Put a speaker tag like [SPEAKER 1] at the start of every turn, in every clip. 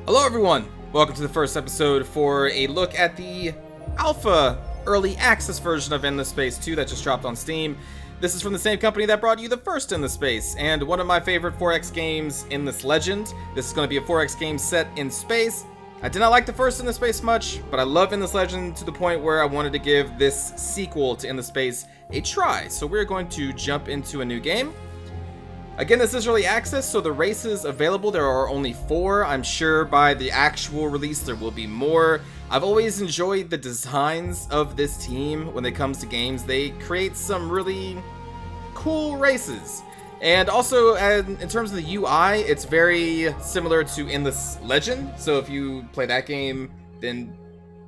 [SPEAKER 1] Hello everyone! Welcome to the first episode for a look at the alpha early access version of Endless Space 2 that just dropped on Steam. This is from the same company that brought you the first Endless Space, and one of my favorite 4X games, Endless Legend. This is going to be a 4X game set in space. I did not like the first Endless Space much, but I love Endless Legend to the point where I wanted to give this sequel to Endless Space a try. So we're going to jump into a new game. Again, this is early access, so the races available, there are only 4. I'm sure by the actual release there will be more. I've always enjoyed the designs of this team when it comes to games. They create some really cool races. And also, in terms of the UI, it's very similar to Endless Legend. So if you play that game, then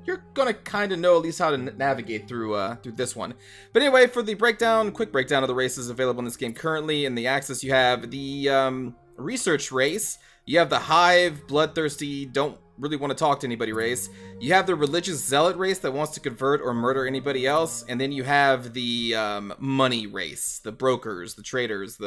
[SPEAKER 1] you're gonna kind of know at least how to navigate through this one. But anyway, for the quick breakdown of the races available in this game currently in the Access, you have the research race, you have the Hive, bloodthirsty, don't really want to talk to anybody race, you have the religious zealot race that wants to convert or murder anybody else, and then you have the money race, the brokers, the traders,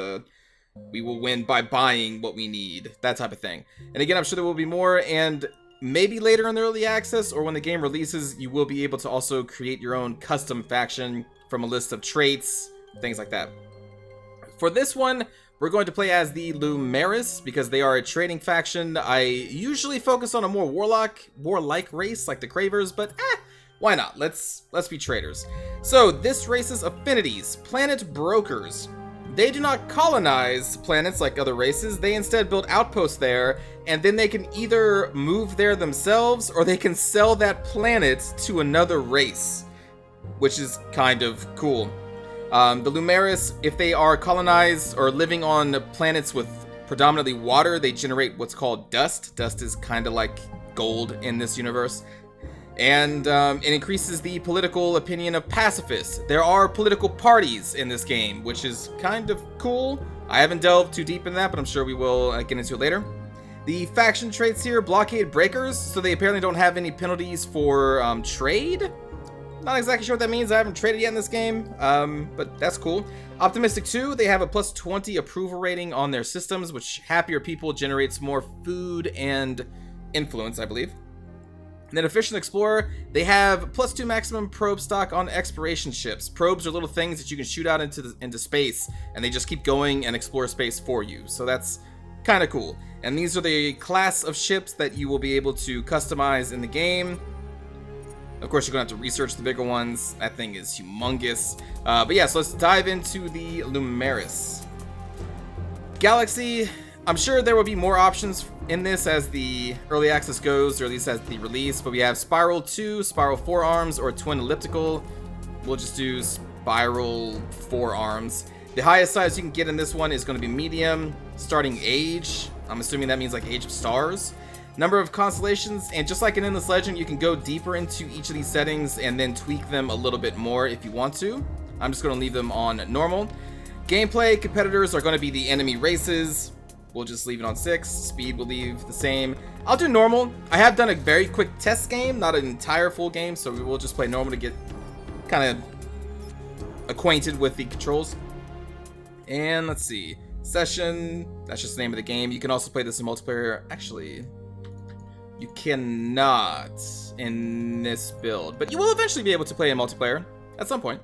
[SPEAKER 1] we will win by buying what we need, that type of thing. And again, I'm sure there will be more, and maybe later in the early access or when the game releases, you will be able to also create your own custom faction from a list of traits, things like that. For this one, we're going to play as the Lumeris because they are a trading faction. I usually focus on a more warlike race like the Cravers, but why not? Let's be traders. So this race's affinities: planet brokers. They do not colonize planets like other races. They instead build outposts there, and then they can either move there themselves or they can sell that planet to another race, which is kind of cool. The Lumeris, if they are colonized or living on planets with predominantly water, they generate what's called dust. Dust is kind of like gold in this universe. And it increases the political opinion of pacifists. There are political parties in this game, which is kind of cool. I haven't delved too deep in that, but I'm sure we will get into it later. The faction traits here: blockade breakers, so they apparently don't have any penalties for trade. Not exactly sure what that means. I haven't traded yet in this game, but that's cool. Optimistic 2, they have a plus 20 approval rating on their systems, which happier people generates more food and influence, I believe. And then Efficient Explorer, they have plus 2 maximum probe stock on exploration ships. Probes are little things that you can shoot out into space, and they just keep going and explore space for you. So that's kind of cool. And these are the class of ships that you will be able to customize in the game. Of course, you're going to have to research the bigger ones. That thing is humongous. But yeah, so let's dive into the Lumeris. Galaxy, I'm sure there will be more options in this as the early access goes, or at least as the release, but we have Spiral 2, Spiral 4 arms, or Twin Elliptical. We'll just do Spiral 4 arms. The highest size you can get in this one is going to be medium. Starting age, I'm assuming that means like Age of Stars. Number of constellations, and just like in Endless Legend, you can go deeper into each of these settings and then tweak them a little bit more if you want to. I'm just going to leave them on normal. Gameplay, competitors are going to be the enemy races. We'll just leave it on 6. Speed will leave the same. I'll do normal. I have done a very quick test game, not an entire full game, so we will just play normal to get kind of acquainted with the controls. And let's see. Session, that's just the name of the game. You can also play this in multiplayer. Actually, you cannot in this build, but you will eventually be able to play in multiplayer at some point.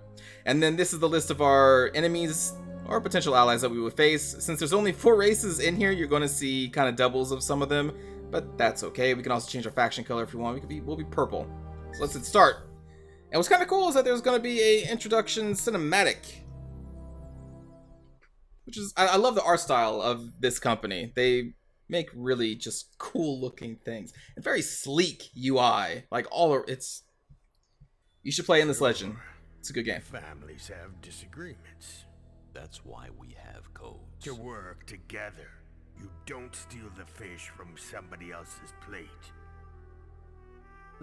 [SPEAKER 1] And then this is the list of our enemies or potential allies that we would face. Since there's only 4 races in here, you're going to see kind of doubles of some of them, but that's okay. We can also change our faction color if we want. We'll be purple. So let's hit start. And what's kind of cool is that there's going to be a introduction cinematic, which is, I love the art style of this company. They make really just cool looking things and very sleek UI. Like you should play Endless Legend. It's a good game.
[SPEAKER 2] Families have disagreements.
[SPEAKER 3] That's why we have codes.
[SPEAKER 2] To work together. You don't steal the fish from somebody else's plate.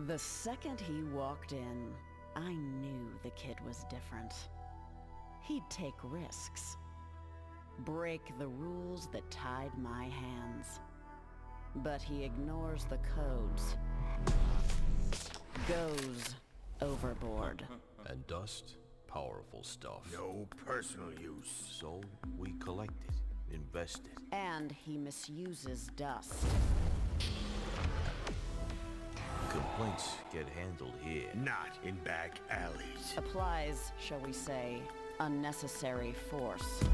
[SPEAKER 4] The second he walked in, I knew the kid was different. He'd take risks. Break the rules that tied my hands. But he ignores the codes. Goes overboard.
[SPEAKER 3] And dust, powerful stuff.
[SPEAKER 2] No personal use.
[SPEAKER 3] So we collect it, invest it.
[SPEAKER 4] And he misuses dust.
[SPEAKER 3] Complaints get handled here.
[SPEAKER 2] Not in back alleys.
[SPEAKER 4] Applies, shall we say, unnecessary force.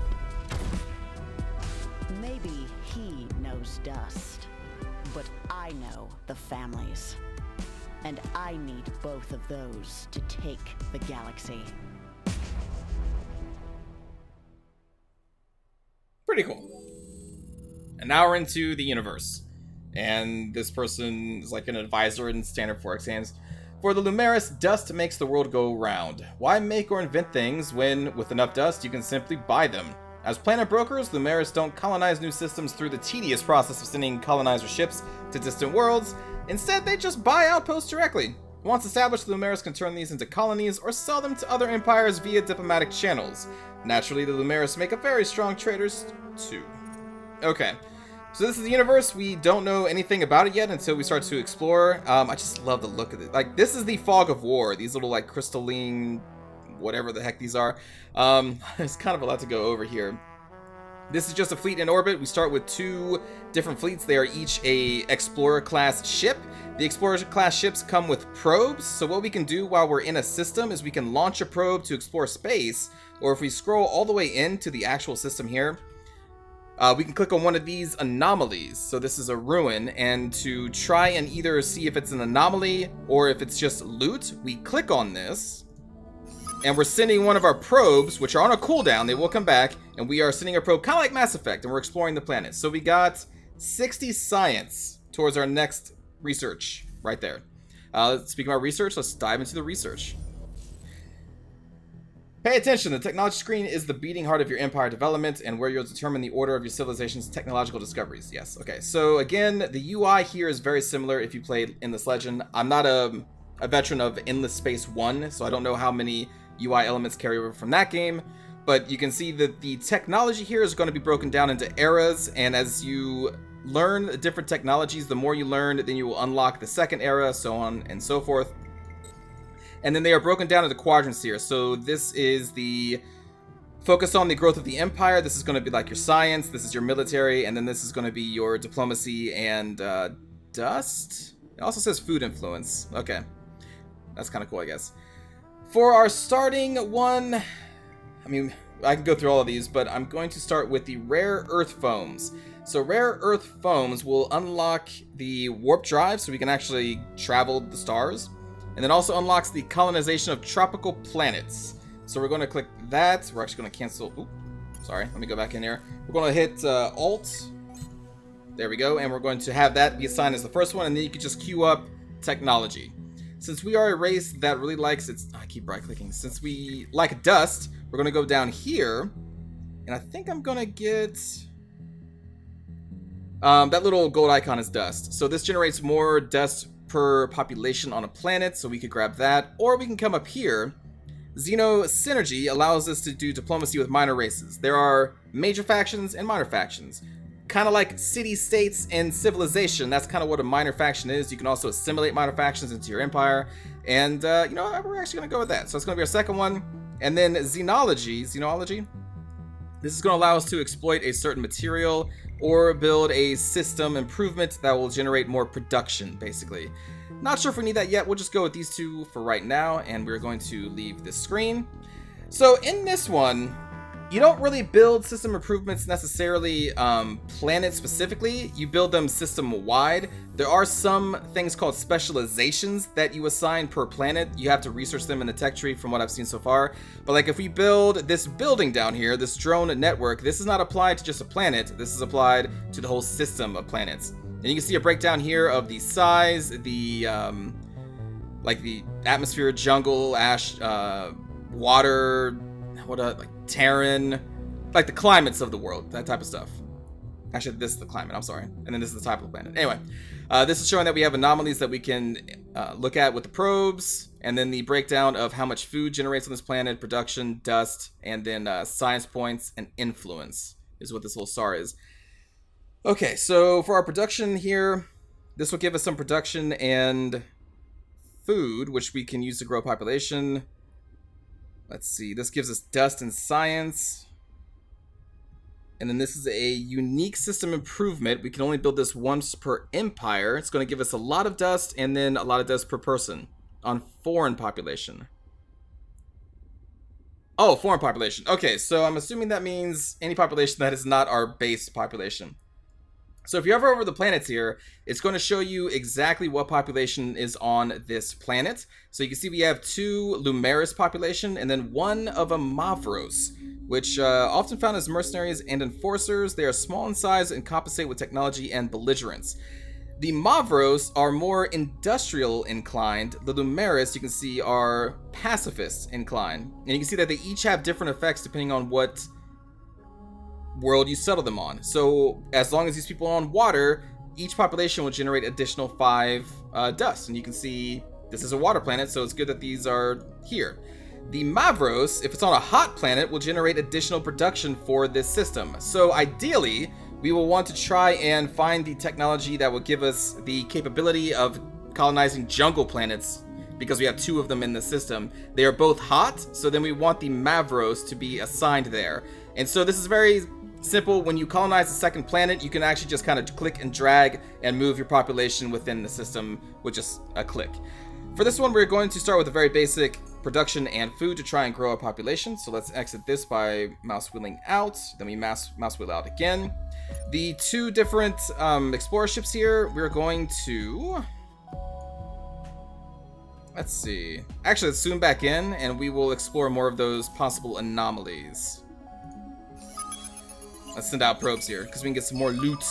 [SPEAKER 4] Maybe he knows Dust, but I know the families. And I need both of those to take the galaxy.
[SPEAKER 1] Pretty cool. And now we're into the universe. And this person is like an advisor in Standard 4 exams. For the Lumeris, dust makes the world go round. Why make or invent things when, with enough dust, you can simply buy them? As planet brokers, Lumeris don't colonize new systems through the tedious process of sending colonizer ships to distant worlds. Instead, they just buy outposts directly. Once established, the Lumeris can turn these into colonies or sell them to other empires via diplomatic channels. Naturally, the Lumeris make a very strong traders, too. Okay. So this is the universe. We don't know anything about it yet until we start to explore. I just love the look of it. Like, this is the fog of war. These little, like, crystalline, whatever the heck these are. There's kind of a lot to go over here. This is just a fleet in orbit. We start with 2 different fleets. They are each a Explorer-class ship. The Explorer-class ships come with probes. So what we can do while we're in a system is we can launch a probe to explore space. Or if we scroll all the way into the actual system here, we can click on one of these anomalies. So this is a ruin, and to try and either see if it's an anomaly or if it's just loot, we click on this, and we're sending one of our probes, which are on a cooldown. They will come back, and we are sending a probe, kind of like Mass Effect, and we're exploring the planet. So we got 60 science towards our next research right there. Speaking about research, let's dive into the research. Pay attention, the technology screen is the beating heart of your empire development and where you'll determine the order of your civilization's technological discoveries. Yes, okay. So again, the UI here is very similar if you played Endless Legend. I'm not a veteran of Endless Space 1, so I don't know how many UI elements carry over from that game, but you can see that the technology here is going to be broken down into eras, and as you learn different technologies, the more you learn, then you will unlock the second era, so on and so forth. And then they are broken down into quadrants here. So this is the focus on the growth of the empire. This is going to be like your science. This is your military. And then this is going to be your diplomacy and dust. It also says food influence. Okay. That's kind of cool, I guess. For our starting one, I mean, I can go through all of these, but I'm going to start with the rare earth foams. So rare earth foams will unlock the warp drive so we can actually travel the stars. And then also unlocks the colonization of tropical planets. So we're going to click that. We're actually going to cancel. Oops, sorry. Let me go back in here. We're going to hit Alt. There we go. And we're going to have that be assigned as the first one. And then you can just queue up technology. Since we are a race that really likes its... I keep right clicking. Since we like dust, we're going to go down here. And I think I'm going to get... that little gold icon is dust. So this generates more dust per population on a planet, so we could grab that, or we can come up here. Xeno Synergy allows us to do diplomacy with minor races. There are major factions and minor factions. Kind of like city-states and civilization, that's kind of what a minor faction is. You can also assimilate minor factions into your empire, and you know, we're actually going to go with that. So it's going to be our second one. And then Xenology. This is going to allow us to exploit a certain material or build a system improvement that will generate more production, basically. Not sure if we need that yet. We'll just go with these two for right now, and we're going to leave this screen. So in this one, you don't really build system improvements necessarily planet specifically. You build them system-wide. There are some things called specializations that you assign per planet. You have to research them in the tech tree from what I've seen so far. But like if we build this building down here, this drone network, this is not applied to just a planet. This is applied to the whole system of planets. And you can see a breakdown here of the size, the like the atmosphere, jungle, ash, water, like Terran, like the climates of the world, that type of stuff. Actually, this is the climate, I'm sorry. And then this is the type of planet. Anyway, this is showing that we have anomalies that we can look at with the probes, and then the breakdown of how much food generates on this planet, production, dust, and then science points and influence is what this little star is. Okay, so for our production here, this will give us some production and food, which we can use to grow population. Let's see, this gives us dust and science. And then this is a unique system improvement. We can only build this once per empire. It's going to give us a lot of dust and then a lot of dust per person on foreign population. Oh, foreign population. Okay, so I'm assuming that means any population that is not our base population. So if you hover over the planets here, it's going to show you exactly what population is on this planet. So you can see we have 2 Lumeris population and then 1 of a Mavros, which often found as mercenaries and enforcers. They are small in size and compensate with technology and belligerence. The Mavros are more industrial inclined. The Lumeris, you can see, are pacifist inclined. And you can see that they each have different effects depending on what world you settle them on. So as long as these people are on water, each population will generate additional 5 dust. And you can see this is a water planet, so it's good that these are here. The Mavros, if it's on a hot planet, will generate additional production for this system. So ideally, we will want to try and find the technology that will give us the capability of colonizing jungle planets, because we have 2 of them in the system. They are both hot, so then we want the Mavros to be assigned there. And so this is very simple. When you colonize the second planet, you can actually just kind of click and drag and move your population within the system with just a click. For this one, we're going to start with a very basic production and food to try and grow our population. So let's exit this by mouse wheeling out. Then we mouse wheel out again. The 2 different explorer ships here, we're going to... Let's see. Actually, let's zoom back in and we will explore more of those possible anomalies. Let's send out probes here because we can get some more loot.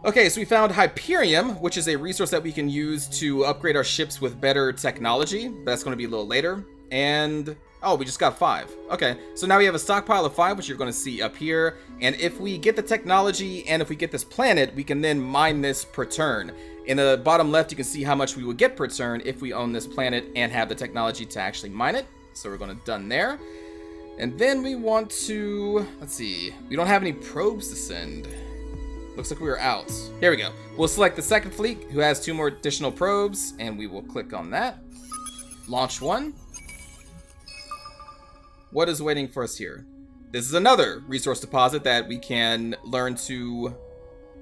[SPEAKER 1] Okay, so we found Hyperium, which is a resource that we can use to upgrade our ships with better technology. That's going to be a little later. And, oh, we just got 5. Okay, so now we have a stockpile of 5, which you're going to see up here. And if we get the technology and if we get this planet, we can then mine this per turn. In the bottom left, you can see how much we would get per turn if we own this planet and have the technology to actually mine it. So we're going to done there. And then we want to, let's see, we don't have any probes to send. Looks like we are out. Here we go. We'll select the second fleet, who has 2 more additional probes, and we will click on that. Launch 1. What is waiting for us here? This is another resource deposit that we can learn to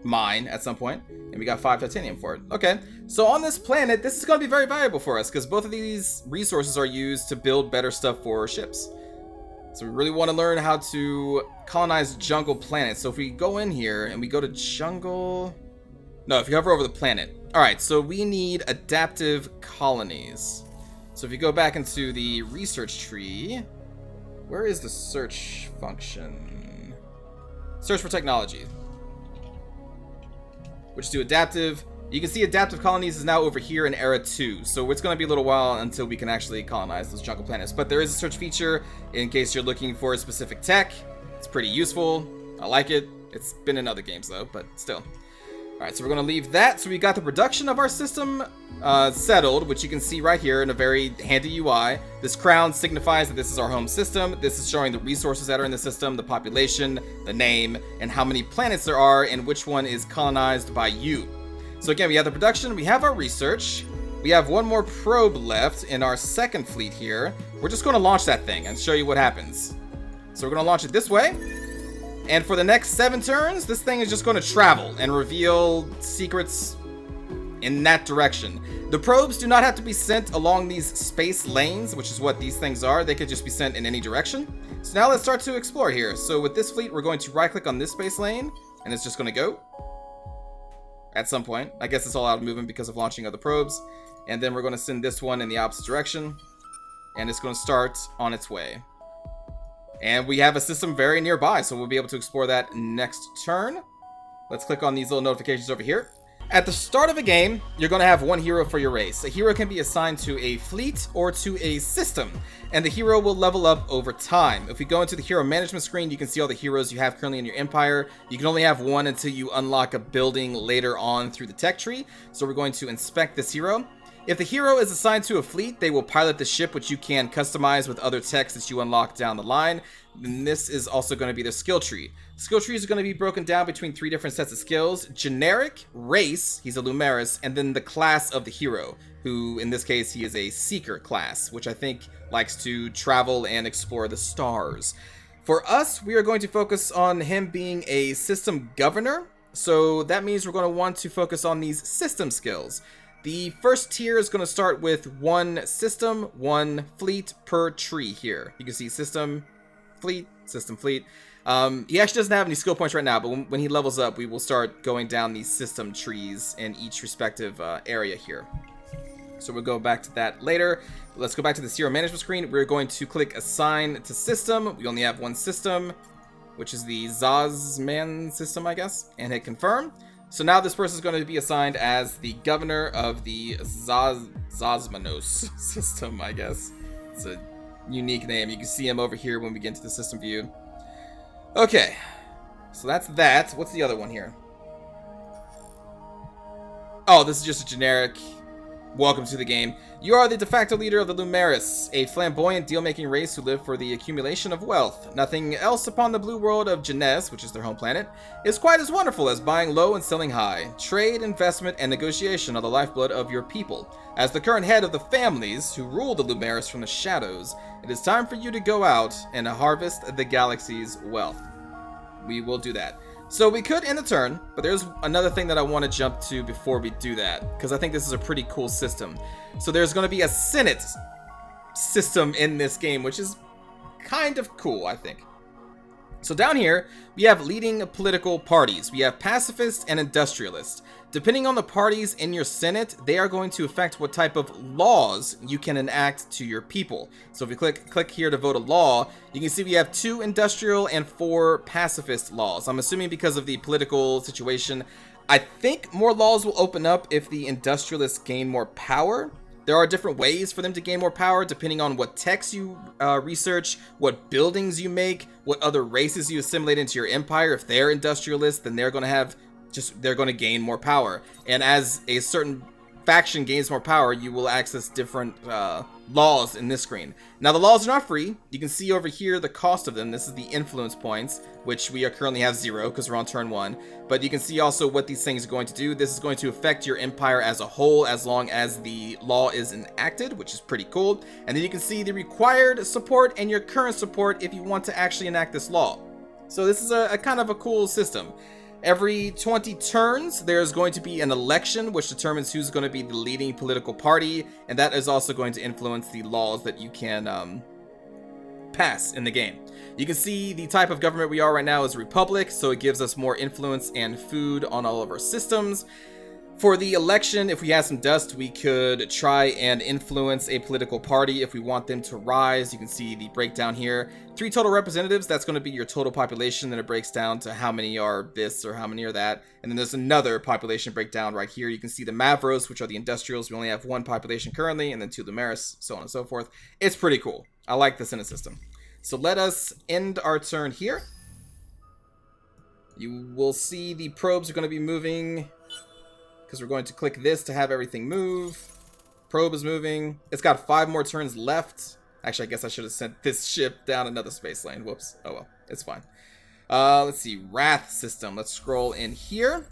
[SPEAKER 1] mine at some point, and we got 5 titanium for it. Okay, so on this planet, this is going to be very valuable for us because both of these resources are used to build better stuff for our ships. So we really want to learn how to colonize jungle planets. So if we go in here and we go to jungle... No, if you hover over the planet. Alright, so we need adaptive colonies. So if you go back into the research tree... Where is the search function? Search for technology. Which do adaptive... You can see adaptive colonies is now over here in era 2, so it's going to be a little while until we can actually colonize those jungle planets. But there is a search feature in case you're looking for a specific tech. It's pretty useful. I like it. It's been in other games though, but still. Alright, so we're going to leave that. So we got the production of our system settled, which you can see right here in a very handy UI. This crown signifies that this is our home system. This is showing the resources that are in the system, the population, the name, and how many planets there are, and which one is colonized by you. So again, we have the production, we have our research, we have 1 more probe left in our second fleet here. We're just going to launch that thing and show you what happens. So we're going to launch it this way. And for the next 7 turns, this thing is just going to travel and reveal secrets in that direction. The probes do not have to be sent along these space lanes, which is what these things are. They could just be sent in any direction. So now let's start to explore here. So with this fleet, we're going to right click on this space lane and it's just going to go. At some point. I guess it's all out of movement because of launching other probes. And then we're going to send this one in the opposite direction. And it's going to start on its way. And we have a system very nearby, so we'll be able to explore that next turn. Let's click on these little notifications over here. At the start of a game, you're going to have 1 hero for your race. A hero can be assigned to a fleet or to a system, and the hero will level up over time. If we go into the hero management screen, you can see all the heroes you have currently in your empire. You can only have 1 until you unlock a building later on through the tech tree. So we're going to inspect this hero. If the hero is assigned to a fleet, they will pilot the ship, which you can customize with other techs that you unlock down the line. And this is also going to be the skill tree. Skill trees are going to be broken down between 3 different sets of skills. Generic, race, he's a Lumeris, and then the class of the hero, who in this case he is a seeker class, which I think likes to travel and explore the stars. For us, we are going to focus on him being a system governor. So that means we're going to want to focus on these system skills. The first tier is going to start with 1 system, 1 fleet per tree here. You can see system, fleet, system, fleet. He actually doesn't have any skill points right now, but when he levels up, we will start going down these system trees in each respective area here. So we'll go back to that later. Let's go back to the serial management screen. We're going to click assign to system. We only have 1 system, which is the Zazman system, I guess, and hit confirm. So now this person is going to be assigned as the governor of the Zazmanos system, I guess. It's a unique name. You can see him over here when we get into the system view. Okay, so that's that. What's the other one here? Oh, this is just a generic welcome to the game. You are the de facto leader of the Lumeris, a flamboyant deal-making race who live for the accumulation of wealth. Nothing else upon the blue world of Genes, which is their home planet, is quite as wonderful as buying low and selling high. Trade, investment, and negotiation are the lifeblood of your people. As the current head of the families who rule the Lumeris from the shadows, it is time for you to go out and harvest the galaxy's wealth. We will do that. So we could end the turn, but there's another thing that I want to jump to before we do that, because I think this is a pretty cool system. So there's going to be a Senate system in this game, which is kind of cool, I think. So down here, we have leading political parties. We have pacifists and industrialists. Depending on the parties in your Senate, they are going to affect what type of laws you can enact to your people. So if you click here to vote a law, you can see we have 2 industrial and 4 pacifist laws. I'm assuming because of the political situation, I think more laws will open up if the industrialists gain more power. There are different ways for them to gain more power depending on what techs you research, what buildings you make, what other races you assimilate into your empire. If they're industrialists, then they're going to gain more power. And as a certain faction gains more power, you will access different laws in this screen. Now the laws are not free. You can see over here the cost of them. This is the influence points, which we currently have 0 because we're on turn 1. But you can see also what these things are going to do. This is going to affect your empire as a whole as long as the law is enacted, which is pretty cool. And then you can see the required support and your current support if you want to actually enact this law. So this is a kind of a cool system. Every 20 turns, there's going to be an election which determines who's going to be the leading political party, and that is also going to influence the laws that you can pass in the game. You can see the type of government we are right now is Republic, so it gives us more influence and food on all of our systems. For the election, if we had some dust, we could try and influence a political party if we want them to rise. You can see the breakdown here. 3 total representatives, that's going to be your total population. Then it breaks down to how many are this or how many are that. And then there's another population breakdown right here. You can see the Mavros, which are the industrials. We only have 1 population currently, and then 2 Lumeris, so on and so forth. It's pretty cool. I like the Senate system. So let us end our turn here. You will see the probes are going to be moving, because we're going to click this to have everything move. Probe is moving. It's got 5 more turns left. Actually, I guess I should have sent this ship down another space lane. Whoops. Oh well, it's fine. Let's see. Wrath system. Let's scroll in here.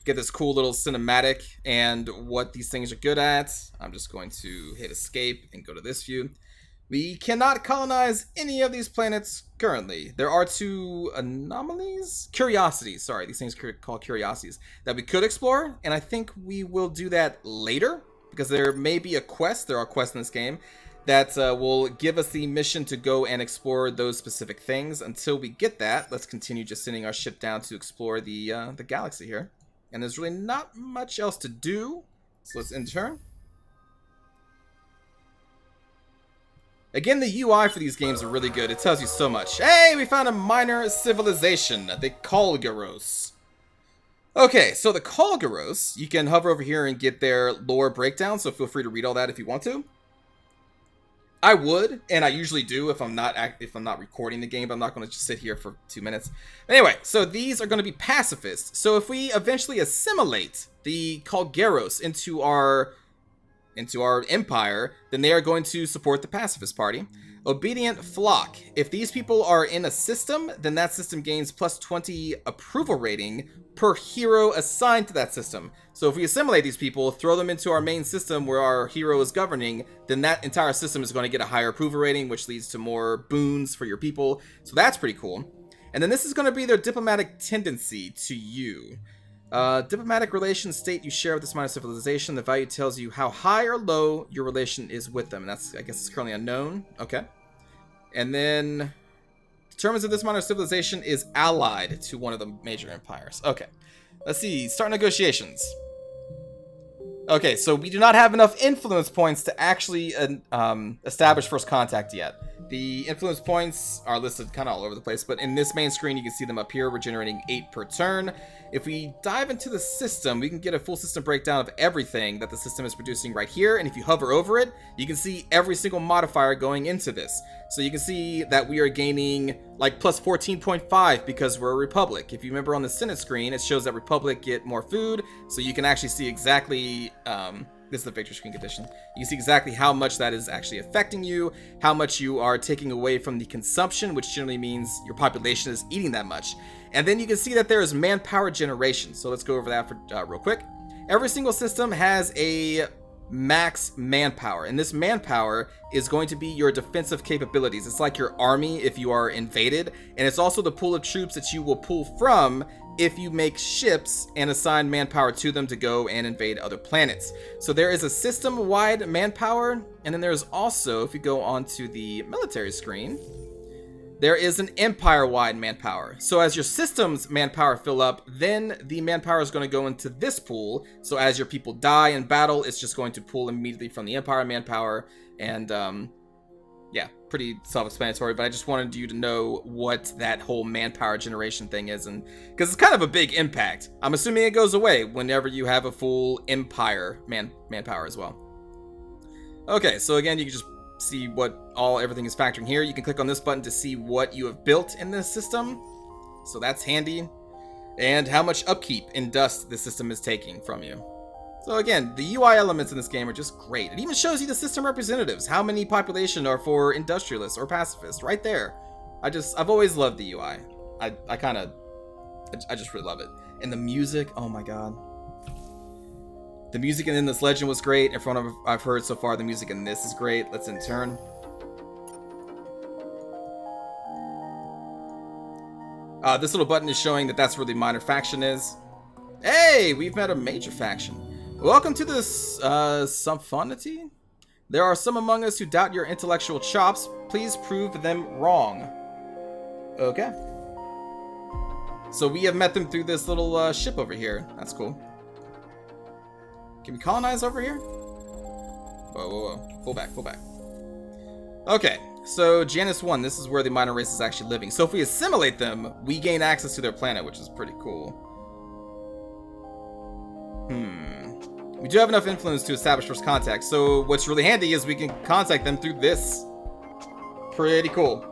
[SPEAKER 1] Get this cool little cinematic and what these things are good at. I'm just going to hit escape and go to this view. We cannot colonize any of these planets currently. There are 2 anomalies? Curiosities, sorry. These things are called curiosities that we could explore, and I think we will do that later because there may be a quest. There are quests in this game that will give us the mission to go and explore those specific things. Until we get that, let's continue just sending our ship down to explore the galaxy here. And there's really not much else to do, so let's end turn. Again, the UI for these games are really good. It tells you so much. Hey, we found a minor civilization, the Kalgaros. Okay, so the Kalgaros, you can hover over here and get their lore breakdown, so feel free to read all that if you want to. I would, and I usually do if I'm not recording the game, but I'm not going to just sit here for 2 minutes. Anyway, so these are going to be pacifists. So if we eventually assimilate the Kalgaros into our empire, then they are going to support the pacifist party. Obedient Flock. If these people are in a system, then that system gains plus 20 approval rating per hero assigned to that system. So if we assimilate these people, throw them into our main system where our hero is governing, then that entire system is going to get a higher approval rating, which leads to more boons for your people. So that's pretty cool. And then this is going to be their diplomatic tendency to you. Diplomatic relations state you share with this minor civilization. The value tells you how high or low your relation is with them. And that's, I guess, it's currently unknown. Okay. And then determines if this minor civilization is allied to one of the major empires. Okay. Let's see. Start negotiations. Okay, so we do not have enough influence points to actually establish first contact yet. The influence points are listed kind of all over the place, but in this main screen, you can see them up here, regenerating 8 per turn. If we dive into the system, we can get a full system breakdown of everything that the system is producing right here, and if you hover over it, you can see every single modifier going into this. So you can see that we are gaining like plus 14.5 because we're a republic. If you remember on the Senate screen, it shows that republic get more food, so you can actually see exactly... this is the victory screen condition. You can see exactly how much that is actually affecting you, how much you are taking away from the consumption, which generally means your population is eating that much. And then you can see that there is manpower generation. So let's go over that for real quick. Every single system has a max manpower, and this manpower is going to be your defensive capabilities. It's like your army if you are invaded, and it's also the pool of troops that you will pull from if you make ships and assign manpower to them to go and invade other planets. So there is a system-wide manpower, and then there's also, if you go onto the military screen, there is an empire-wide manpower. So as your system's manpower fill up, then the manpower is going to go into this pool. So as your people die in battle, it's just going to pull immediately from the empire manpower. And yeah, pretty self-explanatory, but I just wanted you to know what that whole manpower generation thing is, and because it's kind of a big impact. I'm assuming it goes away whenever you have a full empire manpower as well. Okay, so again, you can just see what everything is factoring here. You can click on this button to see what you have built in this system, so that's handy, and how much upkeep in dust the system is taking from you. So again, the UI elements in this game are just great. It even shows you the system representatives, how many population are for industrialists or pacifists, right there. I've always loved the UI. I just really love it. And the music, oh my god. The music in this Legend was great, and from what I've heard so far, the music in this is great. Let's in turn. This little button is showing that that's where the minor faction is. Hey, we've met a major faction. Welcome to this symphony. There are some among us who doubt your intellectual chops. Please prove them wrong. Okay. So we have met them through this little ship over here. That's cool. Can we colonize over here? Whoa, whoa, whoa. Pull back, pull back. Okay, so Janus 1, this is where the minor race is actually living. So if we assimilate them, we gain access to their planet, which is pretty cool. We do have enough influence to establish first contact, so what's really handy is we can contact them through this. Pretty cool.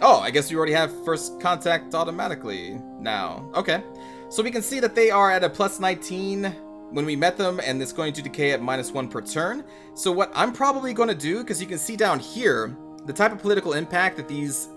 [SPEAKER 1] Oh, I guess we already have first contact automatically now. Okay. So we can see that they are at a plus 19 when we met them, and it's going to decay at -1 per turn. So what I'm probably going to do, because you can see down here, the type of political impact that these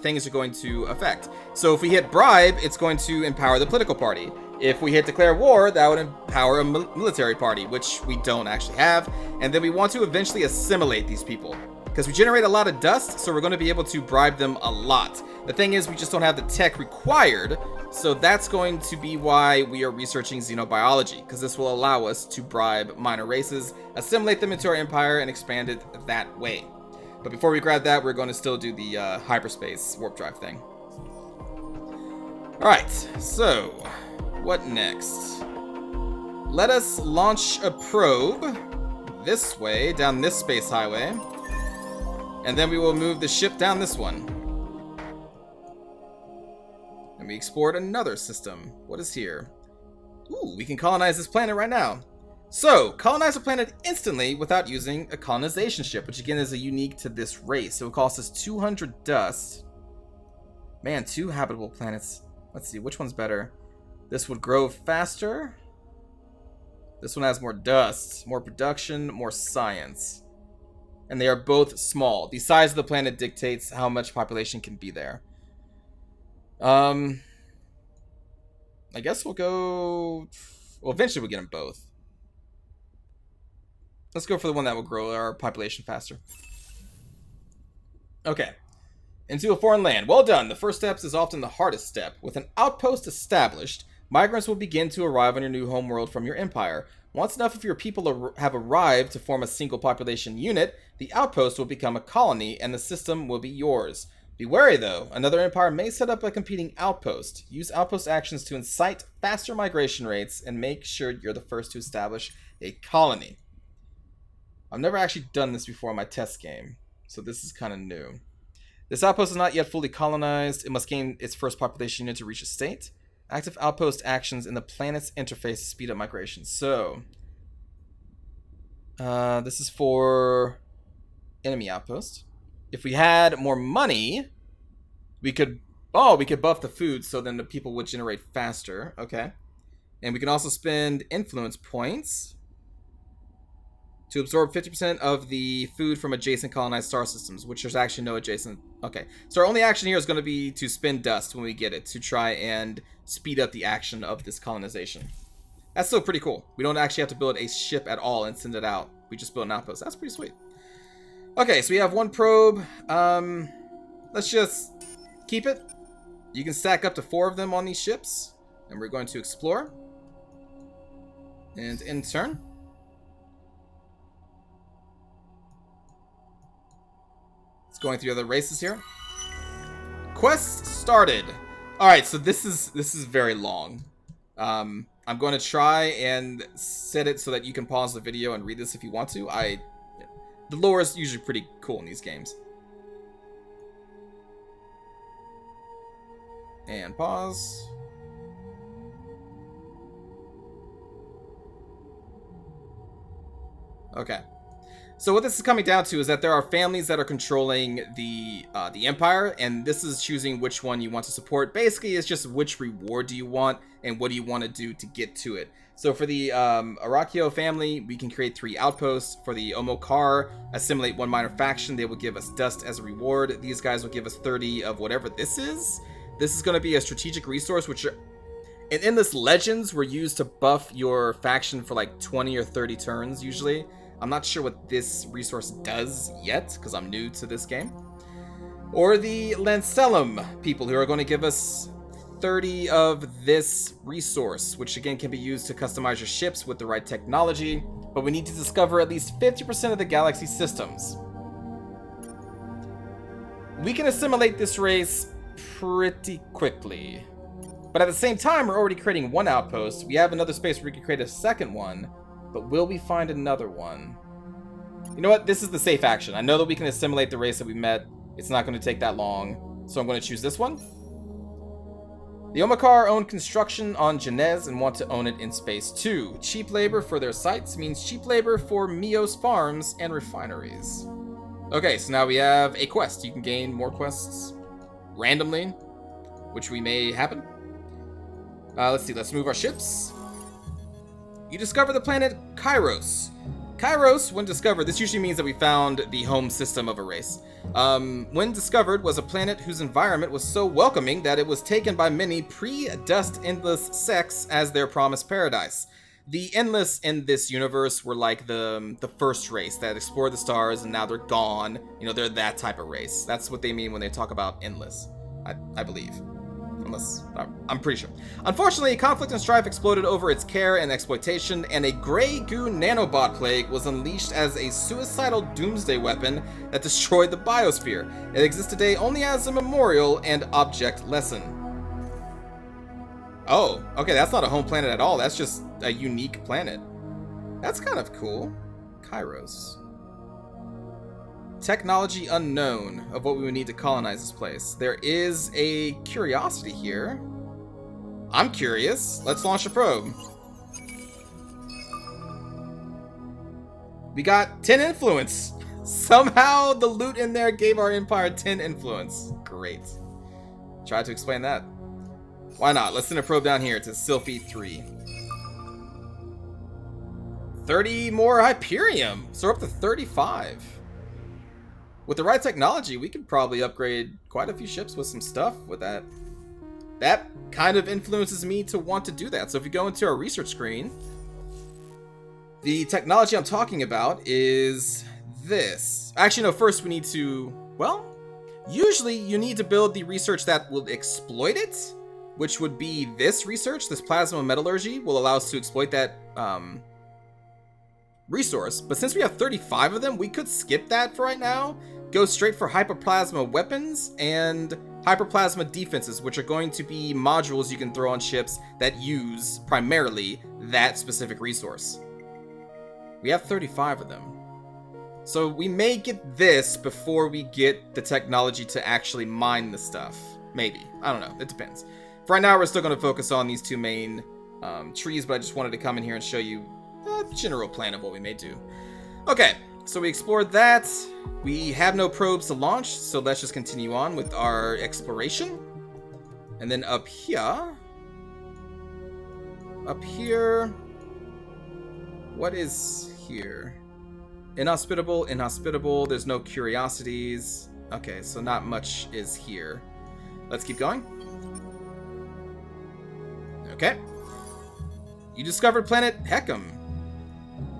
[SPEAKER 1] things are going to affect. So if we hit bribe, it's going to empower the political party. If we hit declare war, that would empower a military party, which we don't actually have. And then we want to eventually assimilate these people, because we generate a lot of dust, so we're going to be able to bribe them a lot. The thing is, we just don't have the tech required, so that's going to be why we are researching xenobiology, because this will allow us to bribe minor races, assimilate them into our empire, and expand it that way. But before we grab that, we're going to still do the hyperspace warp drive thing. Alright, so what next? Let us launch a probe this way, down this space highway, and then we will move the ship down this one. And we explored another system. What is here? Ooh, we can colonize this planet right now. So, colonize a planet instantly without using a colonization ship, which again is a unique to this race. So it costs us 200 dust. Man, 2 habitable planets. Let's see, which one's better? This would grow faster. This one has more dust, more production, more science. and they are both small. The size of the planet dictates how much population can be there. I guess we'll go... Well, eventually we'll get them both. Let's go for the one that will grow our population faster. Okay. Into a foreign land. Well done. The first step is often the hardest step. With an outpost established, migrants will begin to arrive on your new homeworld from your empire. Once enough of your people have arrived to form a single population unit, the outpost will become a colony and the system will be yours. Be wary though, another empire may set up a competing outpost. Use outpost actions to incite faster migration rates and make sure you're the first to establish a colony. I've never actually done this before in my test game, so this is kind of new. This outpost is not yet fully colonized. It must gain its first population unit to reach a state. Active outpost actions in the planet's interface to speed up migration. So, this is for enemy outpost. If we had more money, we could buff the food so then the people would generate faster. Okay. And we can also spend influence points to absorb 50% of the food from adjacent colonized star systems, which there's actually no adjacent... Okay, so our only action here is going to be to spend dust when we get it, to try and speed up the action of this colonization. That's still pretty cool. We don't actually have to build a ship at all and send it out. We just build an outpost. That's pretty sweet. Okay, so we have one probe. Let's just keep it. You can stack up to 4 of them on these ships, and we're going to explore. And in turn... Going through other races here. Quest started. All right, so this is very long. I'm going to try and set it so that you can pause the video and read this if you want to. The lore is usually pretty cool in these games. And pause. Okay. So what this is coming down to is that there are families that are controlling the empire, and this is choosing which one you want to support. Basically, it's just which reward do you want and what do you want to do to get to it. So for the Arakio family, we can create 3 outposts. For the Omokar, assimilate 1 minor faction. They will give us dust as a reward. These guys will give us 30 of whatever this is. This is going to be a strategic resource, which in Endless Legends were used to buff your faction for like 20 or 30 turns usually. I'm not sure what this resource does yet, because I'm new to this game. Or the Lancelum people, who are going to give us 30 of this resource, which again can be used to customize your ships with the right technology, but we need to discover at least 50% of the galaxy systems. We can assimilate this race pretty quickly. But at the same time, we're already creating 1 outpost. We have another space where we can create a second one. But will we find another one? You know what? This is the safe action. I know that we can assimilate the race that we met. It's not going to take that long. So I'm going to choose this one. The Omokar own construction on Genez and want to own it in space too. Cheap labor for their sites means cheap labor for Mios farms and refineries. Okay, so now we have a quest. You can gain more quests randomly, which we may happen. Let's see. Let's move our ships. You discover the planet Kairos. Kairos, when discovered, this usually means that we found the home system of a race. When discovered, was a planet whose environment was so welcoming that it was taken by many pre-Dust Endless sects as their promised paradise. The Endless in this universe were like the first race that explored the stars, and now they're gone. You know, they're that type of race. That's what they mean when they talk about Endless, I believe. Unless, I'm pretty sure. Unfortunately, conflict and strife exploded over its care and exploitation, and a Grey Goo nanobot plague was unleashed as a suicidal doomsday weapon that destroyed the biosphere. It exists today only as a memorial and object lesson. Oh, okay, that's not a home planet at all. That's just a unique planet. That's kind of cool. Kairos. Technology unknown of what we would need to colonize this place. There is a curiosity here. I'm curious. Let's launch a probe. We got 10 influence. Somehow the loot in there gave our empire 10 influence. Great. Try to explain that. Why not? Let's send a probe down here to Sylphy 3. 30 more Hyperium. So we're up to 35. with the right technology, we could probably upgrade quite a few ships with some stuff with that. That kind of influences me to want to do that. So if you go into our research screen, the technology I'm talking about is this. Actually, no, first we need to, well, usually you need to build the research that will exploit it, which would be this research. This plasma metallurgy will allow us to exploit that resource. But since we have 35 of them, we could skip that for right now, go straight for hyperplasma weapons and hyperplasma defenses, which are going to be modules you can throw on ships that use primarily that specific resource. We have 35 of them. So we may get this before we get the technology to actually mine the stuff. Maybe. I don't know. It depends. For right now, we're still going to focus on these two main trees, but I just wanted to come in here and show you the general plan of what we may do. Okay, so we explored that. We have no probes to launch, so let's just continue on with our exploration. And then up here, what is here? Inhospitable, inhospitable, there's no curiosities. Okay, so not much is here. Let's keep going. Okay. You discovered planet Heckham.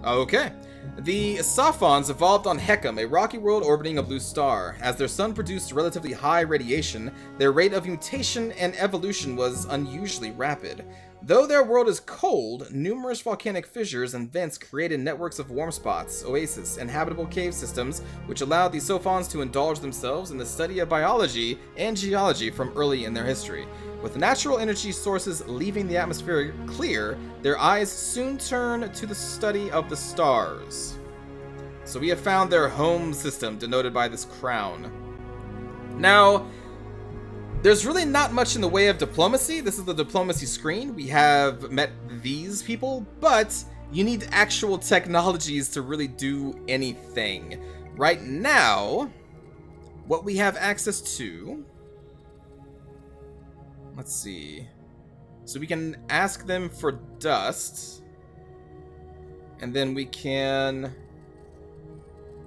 [SPEAKER 1] Okay. The Sophons evolved on Heckham, a rocky world orbiting a blue star. As their sun produced relatively high radiation, their rate of mutation and evolution was unusually rapid. Though their world is cold, numerous volcanic fissures and vents created networks of warm spots, oases, and habitable cave systems, which allowed the Sophons to indulge themselves in the study of biology and geology from early in their history. With natural energy sources leaving the atmosphere clear, their eyes soon turn to the study of the stars. So we have found their home system, denoted by this crown. Now, there's really not much in the way of diplomacy. This is the diplomacy screen. We have met these people, but you need actual technologies to really do anything. Right now, what we have access to... Let's see. So we can ask them for dust. And then we can...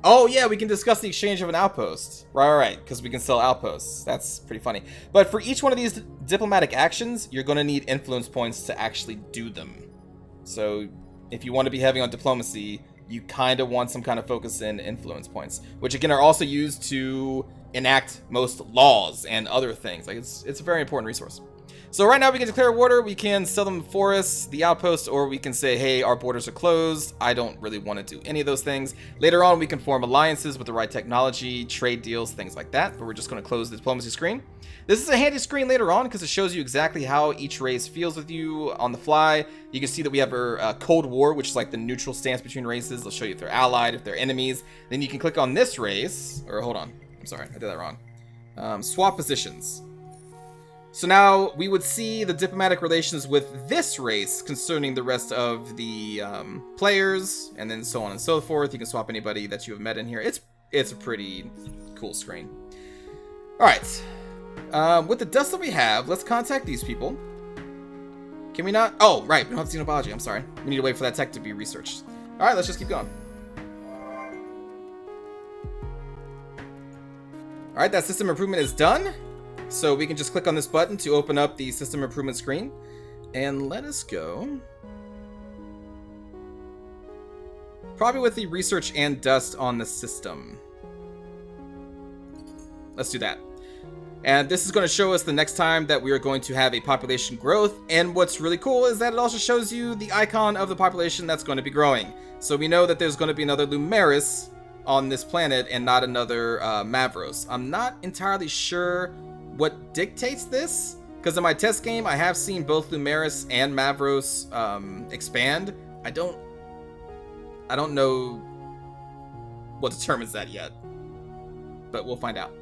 [SPEAKER 1] Oh, yeah, we can discuss the exchange of an outpost. Right, because we can sell outposts. That's pretty funny. But for each one of these diplomatic actions, you're going to need influence points to actually do them. So if you want to be heavy on diplomacy, you kind of want some kind of focus in influence points, which again are also used to enact most laws and other things. Like it's a very important resource. So right now we can declare water, we can sell them forests, the outpost, or we can say, hey, our borders are closed. I don't really want to do any of those things. Later on, we can form alliances with the right technology, trade deals, things like that, but we're just going to close the diplomacy screen. This is a handy screen later on because it shows you exactly how each race feels with you on the fly. You can see that we have our Cold War, which is like the neutral stance between races. They'll show you if they're allied, if they're enemies. Then you can click on this race, or hold on, I'm sorry, I did that wrong. Swap positions. So now we would see the diplomatic relations with this race concerning the rest of the players, and then so on and so forth. You can swap anybody that you have met in here. It's a pretty cool screen. All right, with the dust that we have, let's contact these people. Can we not? Oh, right, we don't have xenobiology. I'm sorry. We need to wait for that tech to be researched. All right, let's just keep going. All right, that system improvement is done. So we can just click on this button to open up the system improvement screen. And let us go. Probably with the research and dust on the system. Let's do that. And this is going to show us the next time that we are going to have a population growth. And what's really cool is that it also shows you the icon of the population that's going to be growing. So we know that there's going to be another Lumeris on this planet and not another Mavros. I'm not entirely sure what dictates this, because in my test game I have seen both Lumeris and Mavros expand. I don't know what determines that yet, but we'll find out.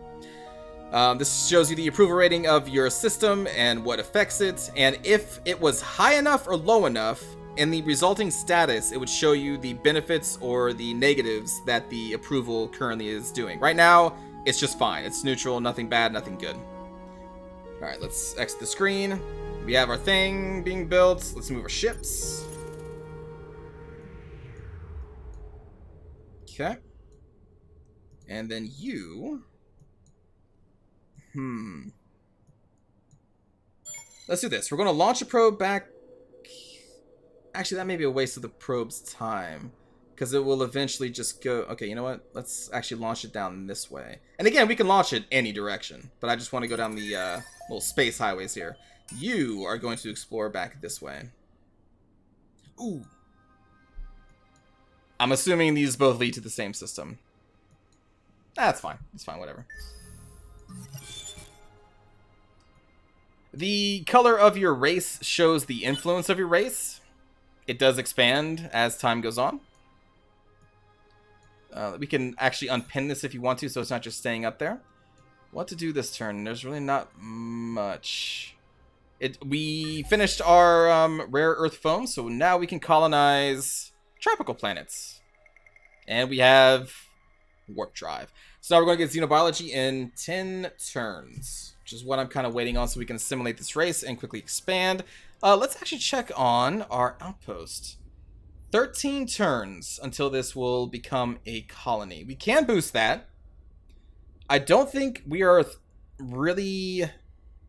[SPEAKER 1] This shows you the approval rating of your system and what affects it, and if it was high enough or low enough in the resulting status, it would show you the benefits or the negatives that the approval currently is doing. Right now it's just fine. It's neutral, nothing bad, nothing good. All right, let's exit the screen. We have our thing being built. Let's move our ships. Okay. And then you... Let's do this. We're going to launch a probe back... Actually, that may be a waste of the probe's time. Because it will eventually just go... Okay, you know what? Let's actually launch it down this way. And again, we can launch it any direction. But I just want to go down the little space highways here. You are going to explore back this way. Ooh. I'm assuming these both lead to the same system. That's fine. It's fine, whatever. The color of your race shows the influence of your race. It does expand as time goes on. We can actually unpin this if you want to, so it's not just staying up there. What to do this turn? There's really not much. We finished our rare earth foam, so now we can colonize tropical planets. And we have warp drive. So now we're going to get xenobiology in 10 turns, which is what I'm kind of waiting on so we can assimilate this race and quickly expand. Let's actually check on our outpost. 13 turns until this will become a colony. We can boost that. I don't think we are really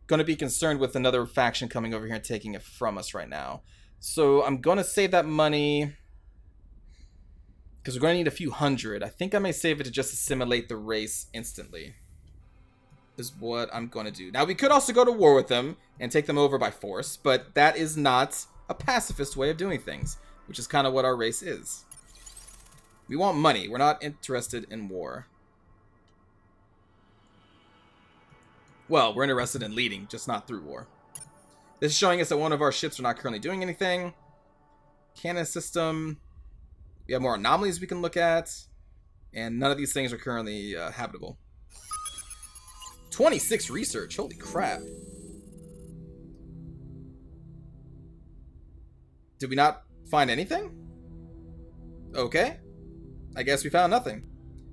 [SPEAKER 1] going to be concerned with another faction coming over here and taking it from us right now. So I'm going to save that money because we're going to need a few hundred. I think I may save it to just assimilate the race instantly. Is what I'm going to do. Now, we could also go to war with them and take them over by force, but that is not a pacifist way of doing things, which is kind of what our race is. We want money. We're not interested in war. Well, we're interested in leading, just not through war. This is showing us that one of our ships are not currently doing anything. Cannon system. We have more anomalies we can look at. And none of these things are currently habitable. 26 research. Holy crap. Did we not find anything? Okay. I guess we found nothing.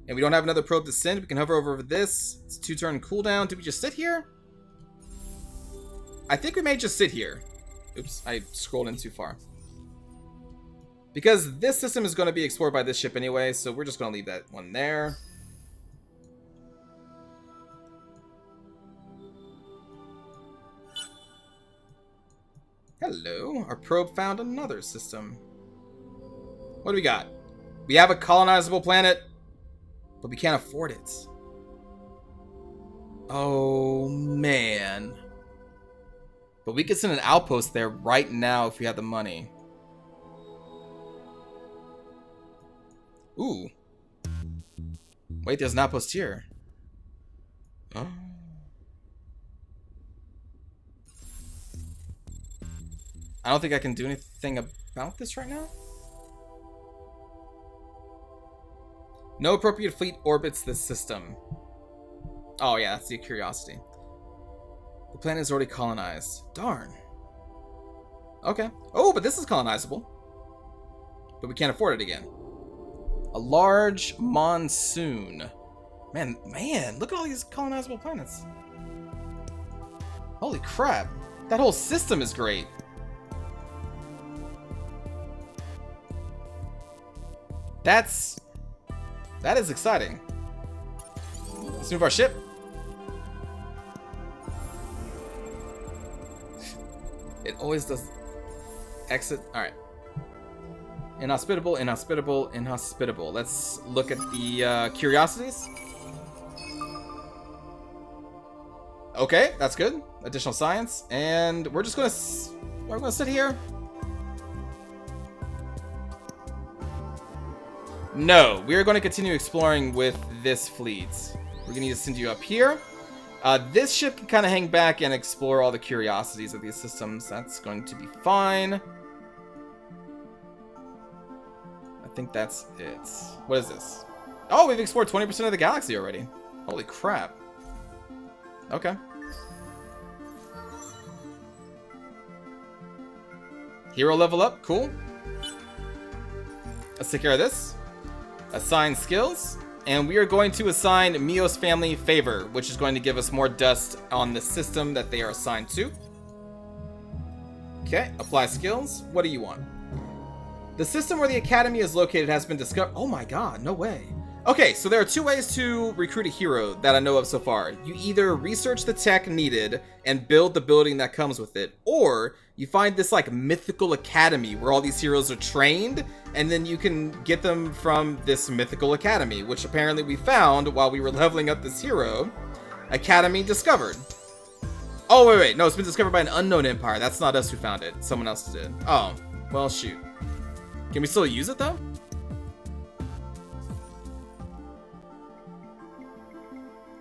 [SPEAKER 1] And we don't have another probe to send. We can hover over this. It's a 2-turn cooldown. Did we just sit here? I think we may just sit here. Oops, I scrolled in too far. Because this system is going to be explored by this ship anyway, so we're just going to leave that one there. Hello. Our probe found another system. What do we got? We have a colonizable planet, but we can't afford it. Oh, man. But we could send an outpost there right now if we had the money. Ooh. Wait, there's an outpost here. Oh. I don't think I can do anything about this right now. No appropriate fleet orbits this system. Oh yeah, that's the curiosity. The planet is already colonized. Darn. Okay. Oh, but this is colonizable. But we can't afford it again. A large monsoon. Man, look at all these colonizable planets. Holy crap. That whole system is great. That is exciting. Let's move our ship. It always does exit. Alright. Inhospitable, inhospitable, inhospitable. Let's look at the curiosities. Okay, that's good. Additional science. And we're just gonna sit here. No, we are going to continue exploring with this fleet. We're going to need to send you up here. This ship can kind of hang back and explore all the curiosities of these systems. That's going to be fine. I think that's it. What is this? Oh, we've explored 20% of the galaxy already. Holy crap. Okay. Hero level up. Cool. Let's take care of this. Assign skills, and we are going to assign Mio's family favor, which is going to give us more dust on the system that they are assigned to. Okay, apply skills. What do you want? The system where the academy is located has been discovered. Oh my god, no way. Okay, so there are two ways to recruit a hero that I know of so far. You either research the tech needed and build the building that comes with it, or you find this like mythical academy where all these heroes are trained, and then you can get them from this mythical academy, which apparently we found while we were leveling up this hero. Academy discovered. Oh, wait, no, it's been discovered by an unknown empire. That's not us who found it. Someone else did. Oh, well, shoot. Can we still use it, though?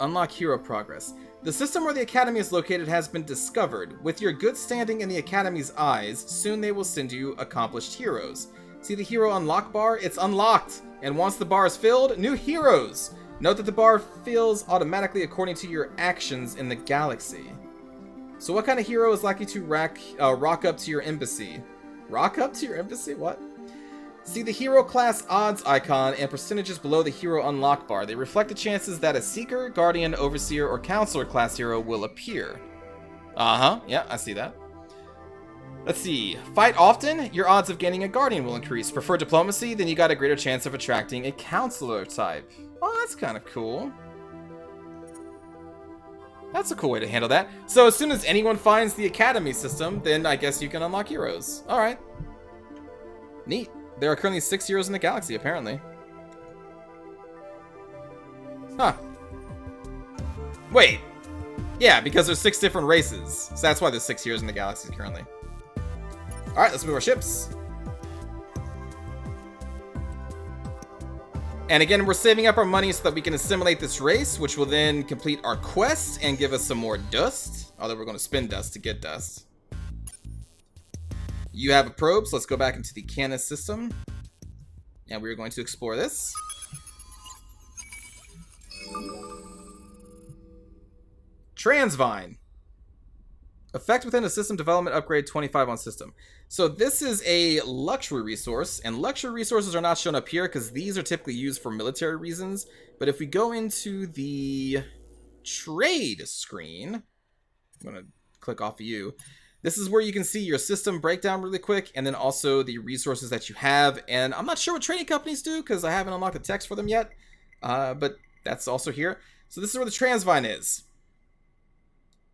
[SPEAKER 1] Unlock hero progress. The system where the academy is located has been discovered. With your good standing in the academy's eyes, soon they will send you accomplished heroes. See the hero unlock bar? It's unlocked! And once the bar is filled, new heroes! Note that the bar fills automatically according to your actions in the galaxy. So what kind of hero is likely to rock up to your embassy? Rock up to your embassy? What? See the hero class odds icon and percentages below the hero unlock bar. They reflect the chances that a Seeker, Guardian, Overseer, or Counselor class hero will appear. Uh-huh, yeah, I see that. Let's see. Fight often, your odds of gaining a Guardian will increase. Prefer Diplomacy, then you got a greater chance of attracting a Counselor type. Oh, that's kind of cool. That's a cool way to handle that. So as soon as anyone finds the Academy system, then I guess you can unlock heroes. Alright. Neat. There are currently 6 heroes in the galaxy, apparently. Huh. Wait. Yeah, because there's 6 different races. So that's why there's 6 heroes in the galaxy currently. Alright, let's move our ships. And again, we're saving up our money so that we can assimilate this race, which will then complete our quest and give us some more dust. Although we're going to spend dust to get dust. You have a probe, so let's go back into the Canis system. And we're going to explore this. Transvine. Effect within a system development upgrade 25 on system. So this is a luxury resource, and luxury resources are not shown up here because these are typically used for military reasons. But if we go into the trade screen, I'm going to click off of you. This is where you can see your system breakdown really quick, and then also the resources that you have. And I'm not sure what trading companies do because I haven't unlocked the text for them yet, but that's also here. So this is where the Transvine is.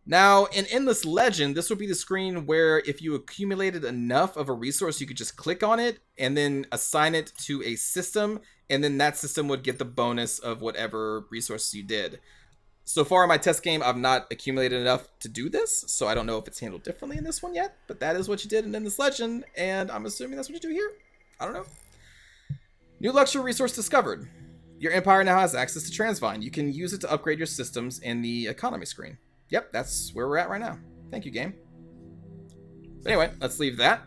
[SPEAKER 1] Now, in Endless Legend, this would be the screen where if you accumulated enough of a resource, you could just click on it and then assign it to a system, and then that system would get the bonus of whatever resources you did. So far in my test game, I've not accumulated enough to do this, so I don't know if it's handled differently in this one yet, but that is what you did in Endless Legend, and I'm assuming that's what you do here? I don't know. New luxury resource discovered. Your empire now has access to Transvine. You can use it to upgrade your systems in the economy screen. Yep, that's where we're at right now. Thank you, game. But anyway, let's leave that.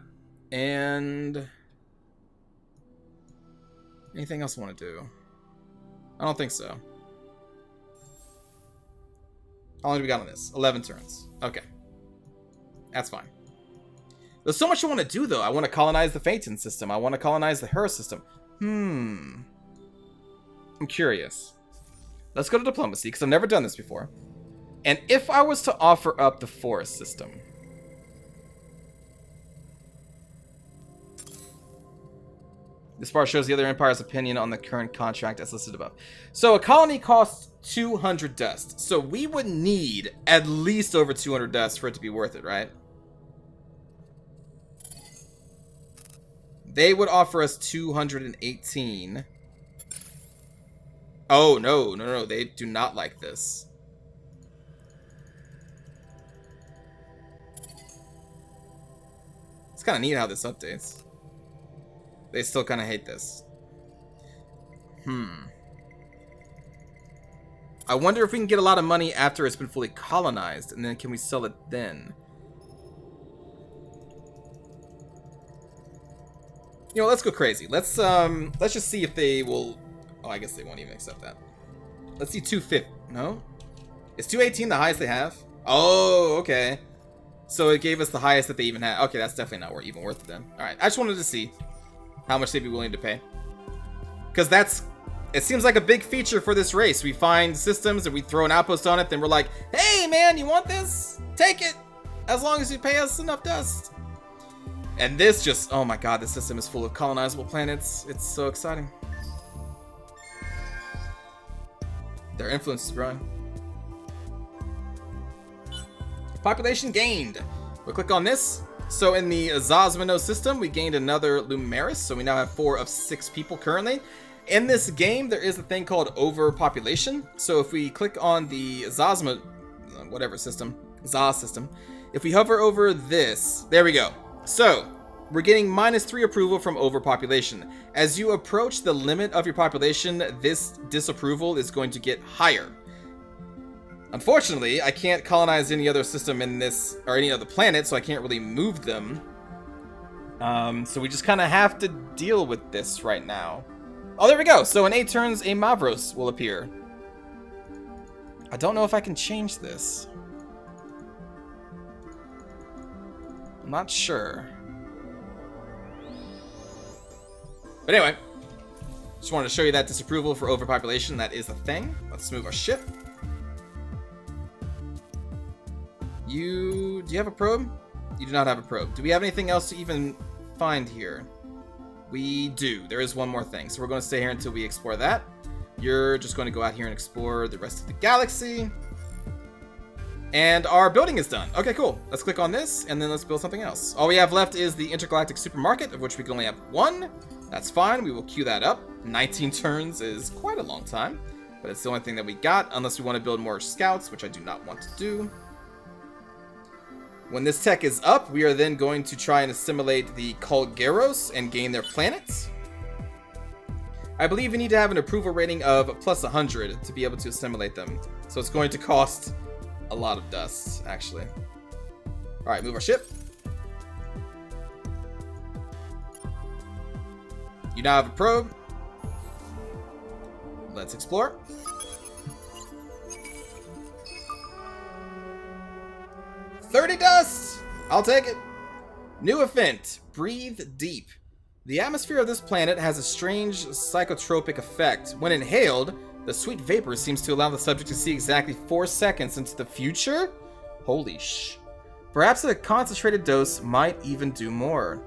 [SPEAKER 1] And anything else I want to do? I don't think so. How long do we got on this? 11 turns. Okay. That's fine. There's so much I want to do, though. I want to colonize the Phaeton system. I want to colonize the Hera system. I'm curious. Let's go to diplomacy, because I've never done this before. And if I was to offer up the forest system, this bar shows the other empire's opinion on the current contract as listed above. So a colony costs 200 dust. So we would need at least over 200 dust for it to be worth it, right? They would offer us 218. Oh, no. They do not like this. It's kind of neat how this updates. They still kind of hate this. I wonder if we can get a lot of money after it's been fully colonized, and then can we sell it then? You know, let's go crazy. Let's just see if they will. Oh, I guess they won't even accept that. Let's see 250. No? Is 218 the highest they have? Oh, okay. So it gave us the highest that they even had. Okay, that's definitely not even worth it then. Alright, I just wanted to see how much they'd be willing to pay. Because it seems like a big feature for this race. We find systems and we throw an outpost on it, then we're like, hey man, you want this? Take it! As long as you pay us enough dust. And this just, oh my god, this system is full of colonizable planets. It's so exciting. Their influence is growing. Population gained. We'll click on this. So in the Zosmino system, we gained another Lumeris, so we now have 4 of 6 people currently. In this game, there is a thing called overpopulation. So if we click on the Zos system, if we hover over this, there we go. So we're getting -3 approval from overpopulation. As you approach the limit of your population, this disapproval is going to get higher. Unfortunately, I can't colonize any other system in this, or any other planet, so I can't really move them. So we just kind of have to deal with this right now. Oh, there we go. So in 8 turns, a Mavros will appear. I don't know if I can change this. I'm not sure. But anyway, just wanted to show you that disapproval for overpopulation. That is a thing. Let's move our ship. Do you have a probe? You do not have a probe. Do we have anything else to even find here? We do. There is one more thing. So we're going to stay here until we explore that. You're just going to go out here and explore the rest of the galaxy. And our building is done. Okay, cool. Let's click on this, and then let's build something else. All we have left is the intergalactic supermarket, of which we can only have 1. That's fine. We will queue that up. 19 turns is quite a long time, but it's the only thing that we got, unless we want to build more scouts, which I do not want to do. When this tech is up, we are then going to try and assimilate the Kulgeros and gain their planets. I believe we need to have an approval rating of +100 to be able to assimilate them. So it's going to cost a lot of dust, actually. Alright, move our ship. You now have a probe. Let's explore. $30 dust! I'll take it. New event. Breathe deep. The atmosphere of this planet has a strange psychotropic effect. When inhaled, the sweet vapor seems to allow the subject to see exactly 4 seconds into the future? Holy sh. Perhaps a concentrated dose might even do more.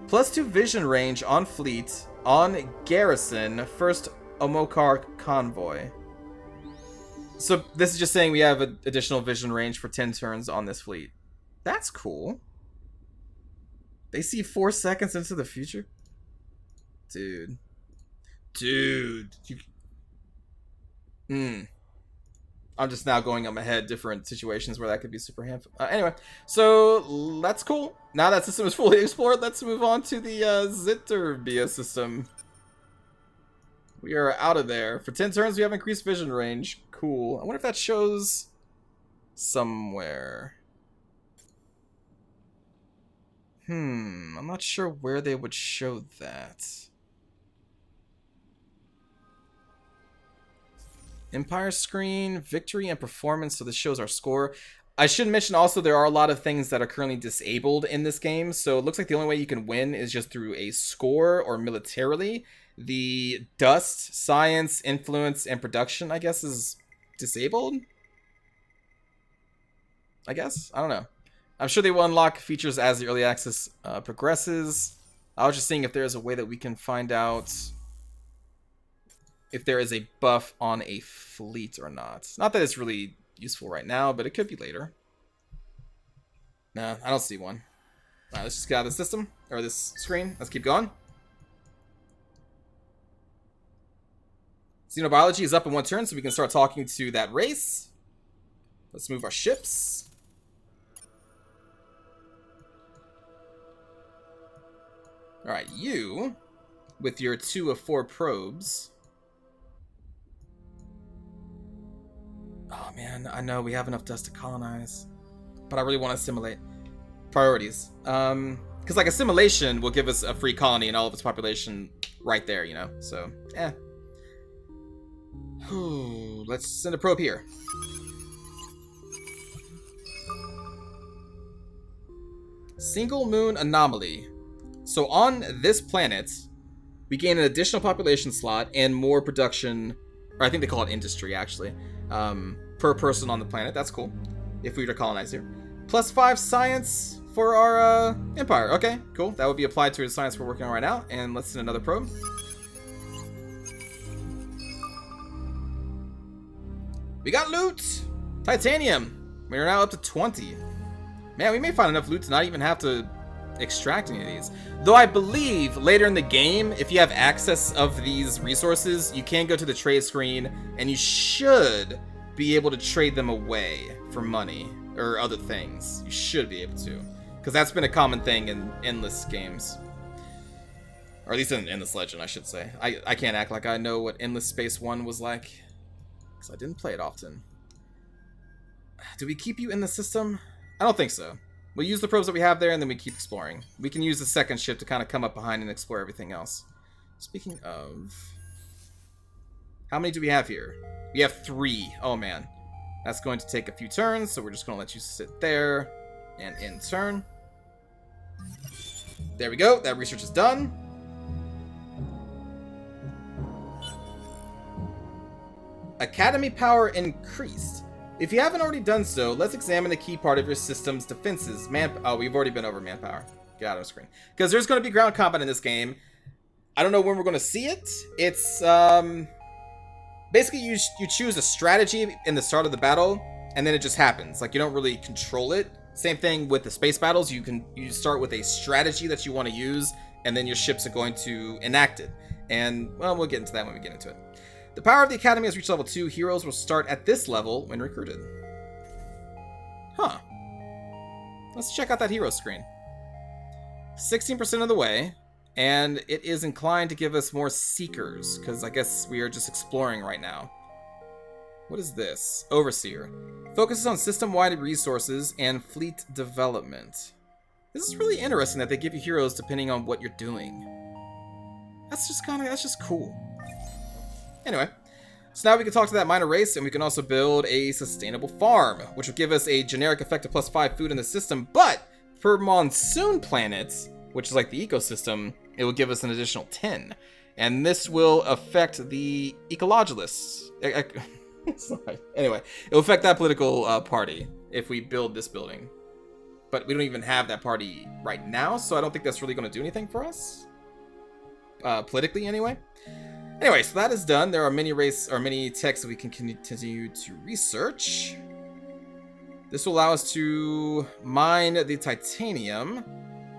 [SPEAKER 1] +2 vision range on fleet, on garrison, first Omokar convoy. So this is just saying we have an additional vision range for 10 turns on this fleet. That's cool. They see 4 seconds into the future? Dude. I'm just now going up ahead different situations where that could be super handful. Anyway, so that's cool. Now that system is fully explored, let's move on to the Zitterbia system. We are out of there. For 10 turns, we have increased vision range. Cool. I wonder if that shows somewhere. I'm not sure where they would show that. Empire screen, victory, and performance. So this shows our score. I should mention also there are a lot of things that are currently disabled in this game. So it looks like the only way you can win is just through a score or militarily. The dust, science, influence, and production, I guess, is disabled? I guess? I don't know. I'm sure they will unlock features as the early access progresses. I was just seeing if there is a way that we can find out if there is a buff on a fleet or not. Not that it's really useful right now, but it could be later. Nah, I don't see one. Alright, let's just get out of the system, or this screen. Let's keep going. Xenobiology is up in 1 turn, so we can start talking to that race. Let's move our ships. Alright, you, with your 2 of 4 probes. Oh man, I know we have enough dust to colonize, but I really want to assimilate. Priorities. Because like assimilation will give us a free colony and all of its population right there, you know? So, eh. Let's send a probe here. Single moon anomaly. So on this planet, we gain an additional population slot and more production, or I think they call it industry actually, per person on the planet. That's cool. If we were to colonize here. +5 science for our empire. Okay, cool. That would be applied to the science we're working on right now. And let's send another probe. We got loot! Titanium! We are now up to 20. Man, we may find enough loot to not even have to extract any of these. Though I believe later in the game, if you have access of these resources, you can go to the trade screen and you should be able to trade them away for money or other things. You should be able to. Because that's been a common thing in endless games. Or at least in Endless Legend, I should say. I can't act like I know what Endless Space 1 was like. Because I didn't play it often. Do we keep you in the system? I don't think so. We'll use the probes that we have there, and then we keep exploring. We can use the second ship to kind of come up behind and explore everything else. Speaking of... How many do we have here? We have 3. Oh, man. That's going to take a few turns, so we're just going to let you sit there and end turn. There we go. That research is done. Academy power increased. If you haven't already done so, let's examine a key part of your system's defenses. Oh, we've already been over manpower. Get out of the screen. Because there's going to be ground combat in this game. I don't know when we're going to see it. It's, basically, you choose a strategy in the start of the battle, and then it just happens. Like, you don't really control it. Same thing with the space battles. You start with a strategy that you want to use, and then your ships are going to enact it. And, well, we'll get into that when we get into it. The power of the Academy has reached level 2. Heroes will start at this level when recruited. Huh. Let's check out that hero screen. 16% of the way, and it is inclined to give us more seekers, because I guess we are just exploring right now. What is this? Overseer. Focuses on system-wide resources and fleet development. This is really interesting that they give you heroes depending on what you're doing. That's just cool. Anyway, so now we can talk to that minor race, and we can also build a sustainable farm, which will give us a generic effect of +5 food in the system, but per monsoon planets, which is like the ecosystem, it will give us an additional 10. And this will affect the ecologicalists. Anyway, it will affect that political party if we build this building. But we don't even have that party right now, so I don't think that's really going to do anything for us. Politically, anyway. Anyway, so that is done. There are many techs that we can continue to research. This will allow us to mine the titanium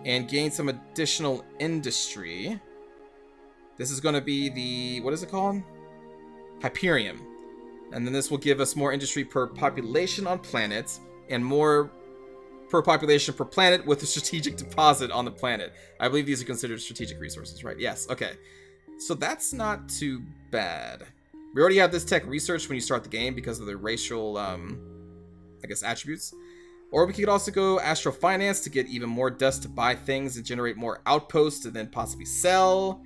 [SPEAKER 1] and gain some additional industry. This is going to be the, what is it called? Hyperium. And then this will give us more industry per population on planets and more per population per planet with a strategic deposit on the planet. I believe these are considered strategic resources, right? Yes, okay. So that's not too bad. We already have this tech research when you start the game because of the racial, I guess, attributes. Or we could also go Astro Finance to get even more dust to buy things and generate more outposts and then possibly sell.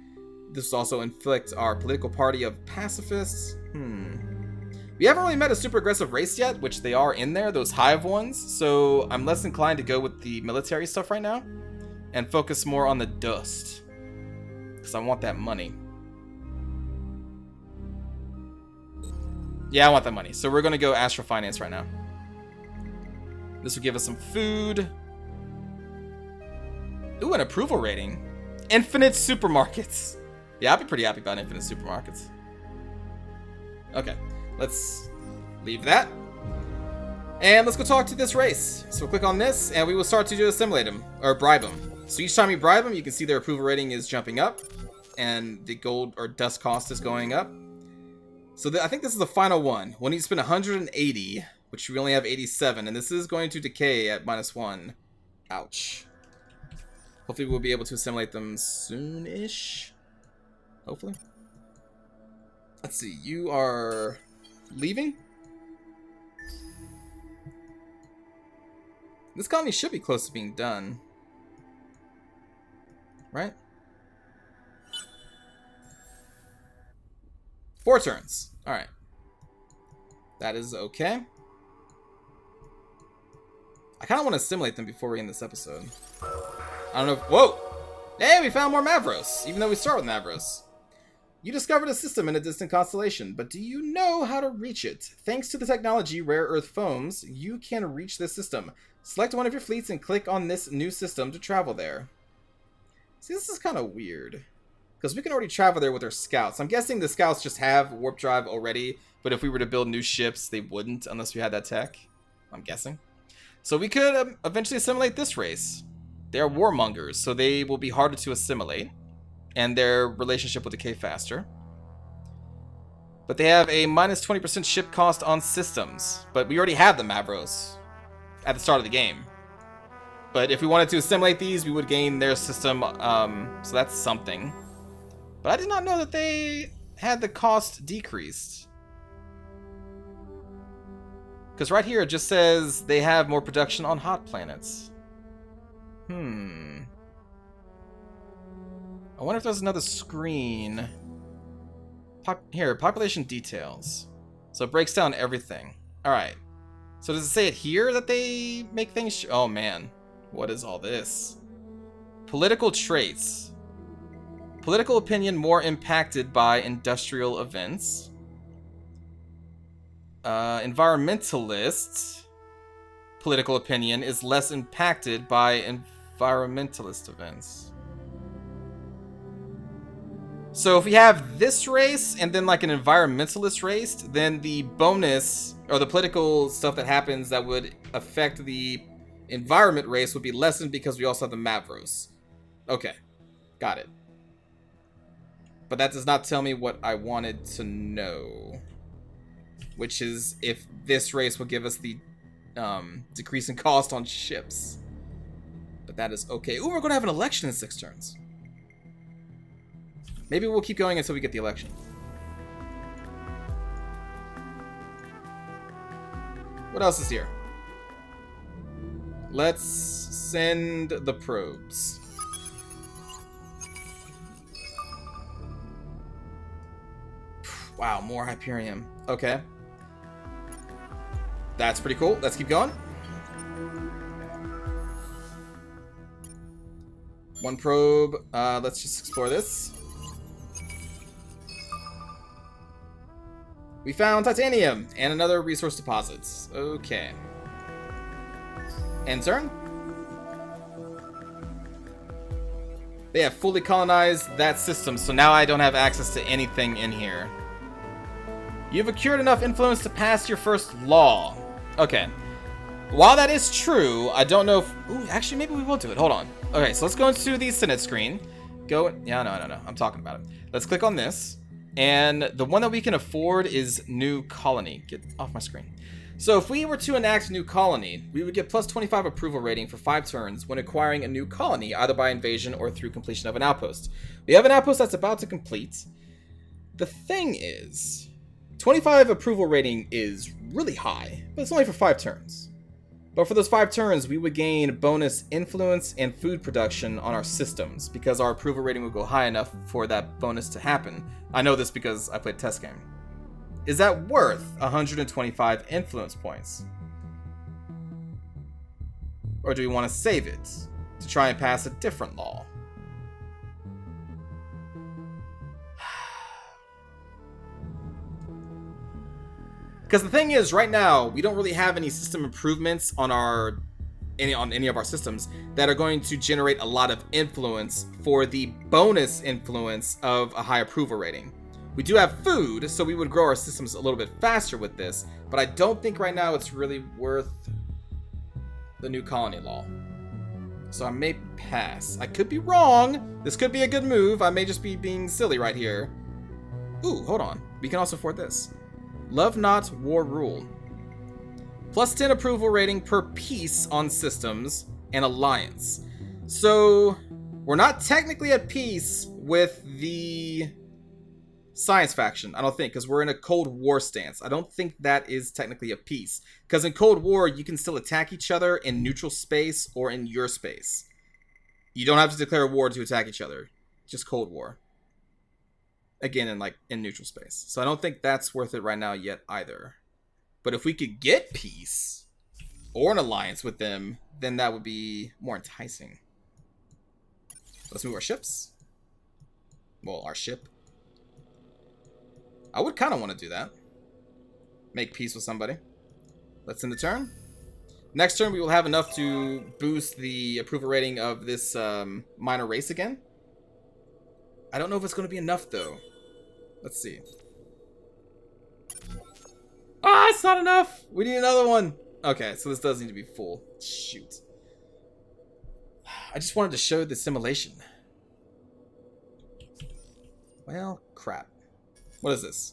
[SPEAKER 1] This will also inflict our political party of pacifists. We haven't really met a super aggressive race yet, which they are in there, those hive ones. So I'm less inclined to go with the military stuff right now and focus more on the dust. Because I want that money. Yeah, I want that money. So we're going to go Astro Finance right now. This will give us some food. Ooh, an approval rating. Infinite supermarkets. Yeah, I'd be pretty happy about infinite supermarkets. Okay, let's leave that. And let's go talk to this race. So we'll click on this, and we will start to assimilate them, or bribe them. So each time you bribe them, you can see their approval rating is jumping up, and the gold or dust cost is going up. So I think this is the final one. We'll need to spend 180, which we only have 87, and this is going to decay at -1. Ouch. Hopefully we'll be able to assimilate them soon-ish. Hopefully. Let's see, you are leaving? This colony should be close to being done. Right? 4 turns. Alright. That is okay. I kind of want to assimilate them before we end this episode. I don't know if... Whoa! Hey, we found more Mavros, even though we start with Mavros. You discovered a system in a distant constellation, but do you know how to reach it? Thanks to the technology Rare Earth Foams, you can reach this system. Select one of your fleets and click on this new system to travel there. See, this is kind of weird. Because we can already travel there with our scouts. I'm guessing the scouts just have warp drive already, But if we were to build new ships, they wouldn't unless we had that tech, I'm guessing. So we could eventually assimilate this race. They're warmongers, so they will be harder to assimilate, and their relationship will decay faster. But they have a minus 20% ship cost on systems. But we already have the Mavros at the start of the game. But if we wanted to assimilate these, we would gain their system, so that's something. But I did not know that they had the cost decreased. Because right here it just says they have more production on hot planets. I wonder if there's another screen. Here, population details. So it breaks down everything. Alright. So does it say it here that they make things... Oh man. What is all this? Political traits. Political opinion more impacted by industrial events. Environmentalist. Political opinion is less impacted by environmentalist events. So if we have this race and then like an environmentalist race, then the bonus or the political stuff that happens that would affect the environment race would be lessened because we also have the Mavros. Okay, got it. But that does not tell me what I wanted to know, which is if this race will give us the decrease in cost on ships. But that is okay. Ooh, we're going to have an election in 6 turns. Maybe we'll keep going until we get the election. What else is here? Let's send the probes. Wow, more Hyperium. Okay. That's pretty cool. Let's keep going. 1 probe. Let's just explore this. We found titanium and another resource deposits. Okay. End turn. They have fully colonized that system, so now I don't have access to anything in here. You've accrued enough influence to pass your first law. Okay. While that is true, I don't know if... Ooh, actually, maybe we will do it. Hold on. Okay, so let's go into the Senate screen. Go... Yeah, no. I'm talking about it. Let's click on this. And the one that we can afford is New Colony. Get off my screen. So if we were to enact New Colony, we would get plus 25 approval rating for 5 turns when acquiring a new colony, either by invasion or through completion of an outpost. We have an outpost that's about to complete. The thing is, 25 approval rating is really high, but it's only for 5 turns. But for those 5 turns, we would gain bonus influence and food production on our systems, because our approval rating would go high enough for that bonus to happen. I know this because I played a test game. Is that worth 125 influence points? Or do we want to save it to try and pass a different law? Because the thing is, right now, we don't really have any system improvements on any of our systems that are going to generate a lot of influence for the bonus influence of a high approval rating. We do have food, so we would grow our systems a little bit faster with this, but I don't think right now it's really worth the new colony law. So I may pass. I could be wrong. This could be a good move. I may just be being silly right here. Ooh, hold on. We can also afford this. Love Not War Rule. Plus 10 approval rating per piece on systems and alliance. So we're not technically at peace with the Science faction, I don't think, because we're in a Cold War stance. I don't think that is technically a peace. Because in Cold War, you can still attack each other in neutral space or in your space. You don't have to declare war to attack each other. Just Cold War. Again, in neutral space. So I don't think that's worth it right now yet either. But if we could get peace or an alliance with them, then that would be more enticing. Let's move our ships. Well, our ship. I would kind of want to do that. Make peace with somebody. Let's end the turn. Next turn, we will have enough to boost the approval rating of this minor race again. I don't know if it's going to be enough, though. Let's see. it's not enough. We need another one. Okay, so this does need to be full. Shoot. I just wanted to show the simulation. Well, crap. What is this?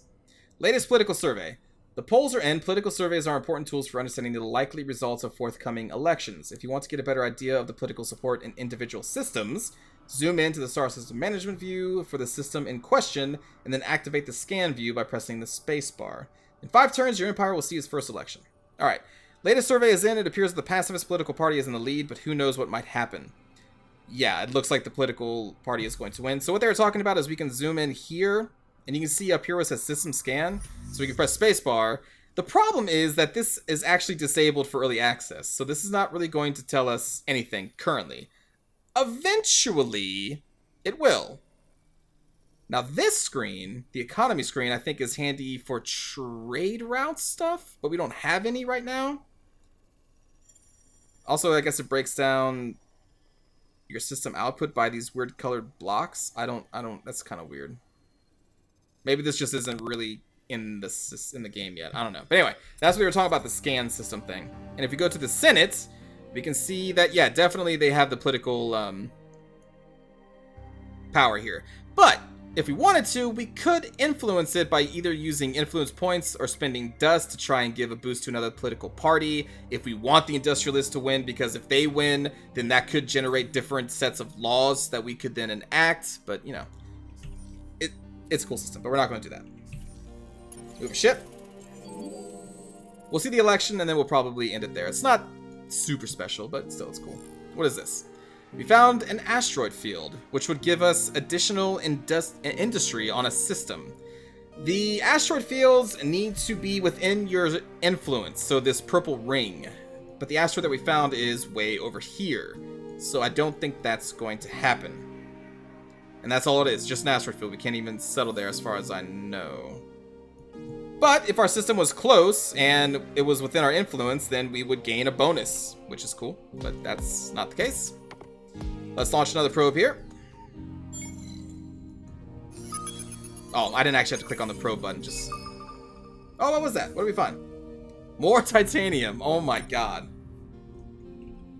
[SPEAKER 1] Latest political survey. The polls are in. Political surveys are important tools for understanding the likely results of forthcoming elections. If you want to get a better idea of the political support in individual systems, zoom into the Star System Management view for the system in question, and then activate the scan view by pressing the space bar. In 5 turns, your empire will see its first election. Alright. Latest survey is in. It appears that the pacifist political party is in the lead, but who knows what might happen. Yeah, it looks like the political party is going to win. So what they were talking about is we can zoom in here, and you can see up here where it says System Scan. So we can press spacebar. The problem is that this is actually disabled for early access. So this is not really going to tell us anything currently. Eventually, it will. Now this screen, the economy screen, I think is handy for trade route stuff, but we don't have any right now. Also, I guess it breaks down your system output by these weird colored blocks. I don't, that's kind of weird. Maybe this just isn't really in the game yet. I don't know. But anyway, that's what we were talking about, the scan system thing. And if we go to the Senate, we can see that, yeah, definitely they have the political power here. But if we wanted to, we could influence it by either using influence points or spending dust to try and give a boost to another political party if we want the industrialists to win, because if they win, then that could generate different sets of laws that we could then enact. But, you know, it's a cool system, but we're not going to do that. Move a ship. We'll see the election, and then we'll probably end it there. It's not super special, but still, it's cool. What is this? We found an asteroid field, which would give us additional industry on a system. The asteroid fields need to be within your influence, so this purple ring. But the asteroid that we found is way over here, so I don't think that's going to happen. And that's all it is, just an asteroid field. We can't even settle there as far as I know. But if our system was close and it was within our influence, then we would gain a bonus, which is cool, but that's not the case. Let's launch another probe here. Oh, I didn't actually have to click on the probe button, just... Oh, what was that? What did we find? More titanium. Oh my god.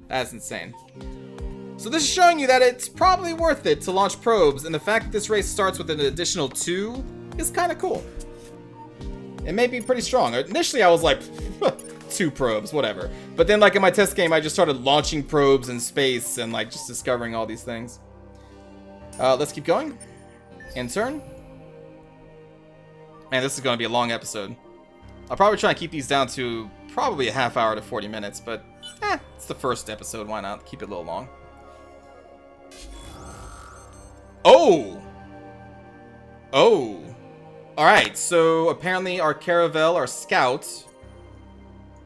[SPEAKER 1] That's insane. So this is showing you that it's probably worth it to launch probes, and the fact that this race starts with an additional 2 is kind of cool. It may be pretty strong. Initially, I was like, 2 probes, whatever. But then, like, in my test game, I just started launching probes in space and, like, just discovering all these things. Let's keep going. End turn. Man, this is going to be a long episode. I'll probably try and keep these down to probably a half hour to 40 minutes, but, it's the first episode. Why not? Keep it a little long. Oh! Oh! Alright, so apparently our Caravel, our scout,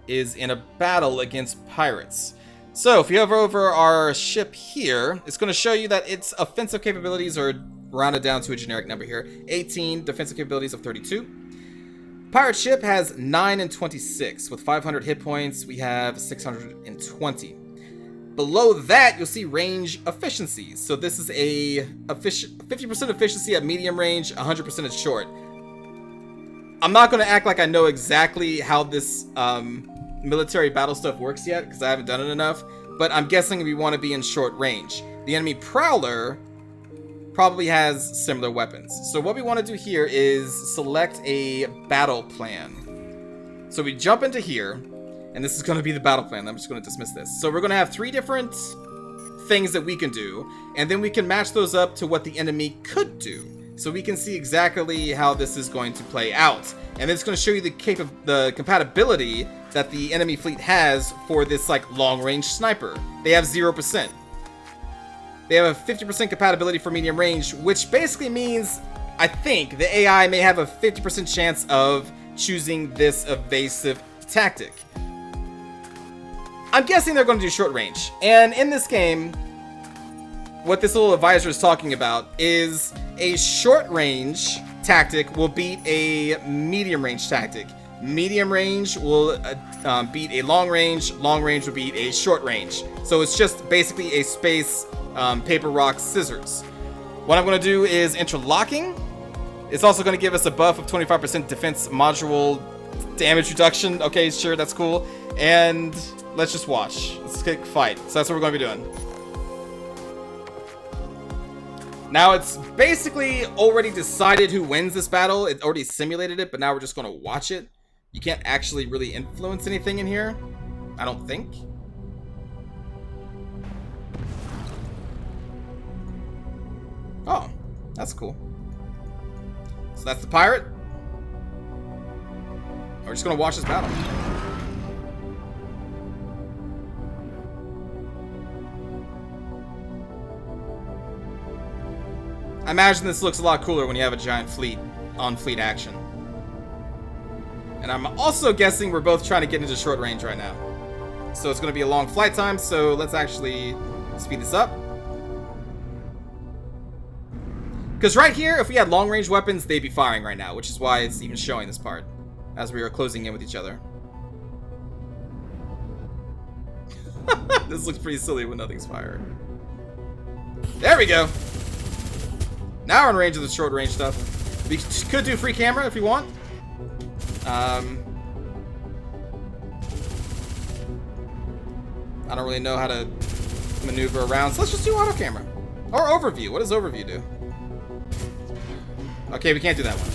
[SPEAKER 1] is in a battle against pirates. So if you hover over our ship here, it's going to show you that its offensive capabilities are rounded down to a generic number here. 18, defensive capabilities of 32. Pirate ship has 9 and 26. With 500 hit points, we have 620. Below that, you'll see range efficiencies. So this is a 50% efficiency at medium range, 100% at short. I'm not going to act like I know exactly how this military battle stuff works yet, because I haven't done it enough, but I'm guessing we want to be in short range. The enemy Prowler probably has similar weapons. So what we want to do here is select a battle plan. So we jump into here, and this is going to be the battle plan. I'm just going to dismiss this. So we're going to have 3 different things that we can do, and then we can match those up to what the enemy could do. So we can see exactly how this is going to play out. And it's going to show you the compatibility that the enemy fleet has for this, like, long-range sniper. They have 0%. They have a 50% compatibility for medium range, which basically means, I think, the AI may have a 50% chance of choosing this evasive tactic. I'm guessing they're going to do short range. And in this game, what this little advisor is talking about is a short range tactic will beat a medium range tactic. Medium range will beat a long range will beat a short range. So it's just basically a space paper, rock, scissors. What I'm going to do is interlocking. It's also going to give us a buff of 25% defense module Damage reduction. Okay, sure, that's cool. And let's just watch. Let's click fight. So that's what we're going to be doing. Now it's basically already decided who wins this battle. It already simulated it, but now we're just going to watch it. You can't actually really influence anything in here, I don't think. Oh, that's cool. So that's the pirate. We're just gonna watch this battle. I imagine this looks a lot cooler when you have a giant fleet on fleet action. And I'm also guessing we're both trying to get into short range right now. So it's gonna be a long flight time, so let's actually speed this up. Because right here, if we had long range weapons, they'd be firing right now, which is why it's even showing this part as we are closing in with each other. This looks pretty silly when nothing's fired. There we go. Now we're in range of the short range stuff. We could do free camera if you want. I don't really know how to maneuver around, so let's just do auto camera. Or overview. What does overview do? Okay, we can't do that one.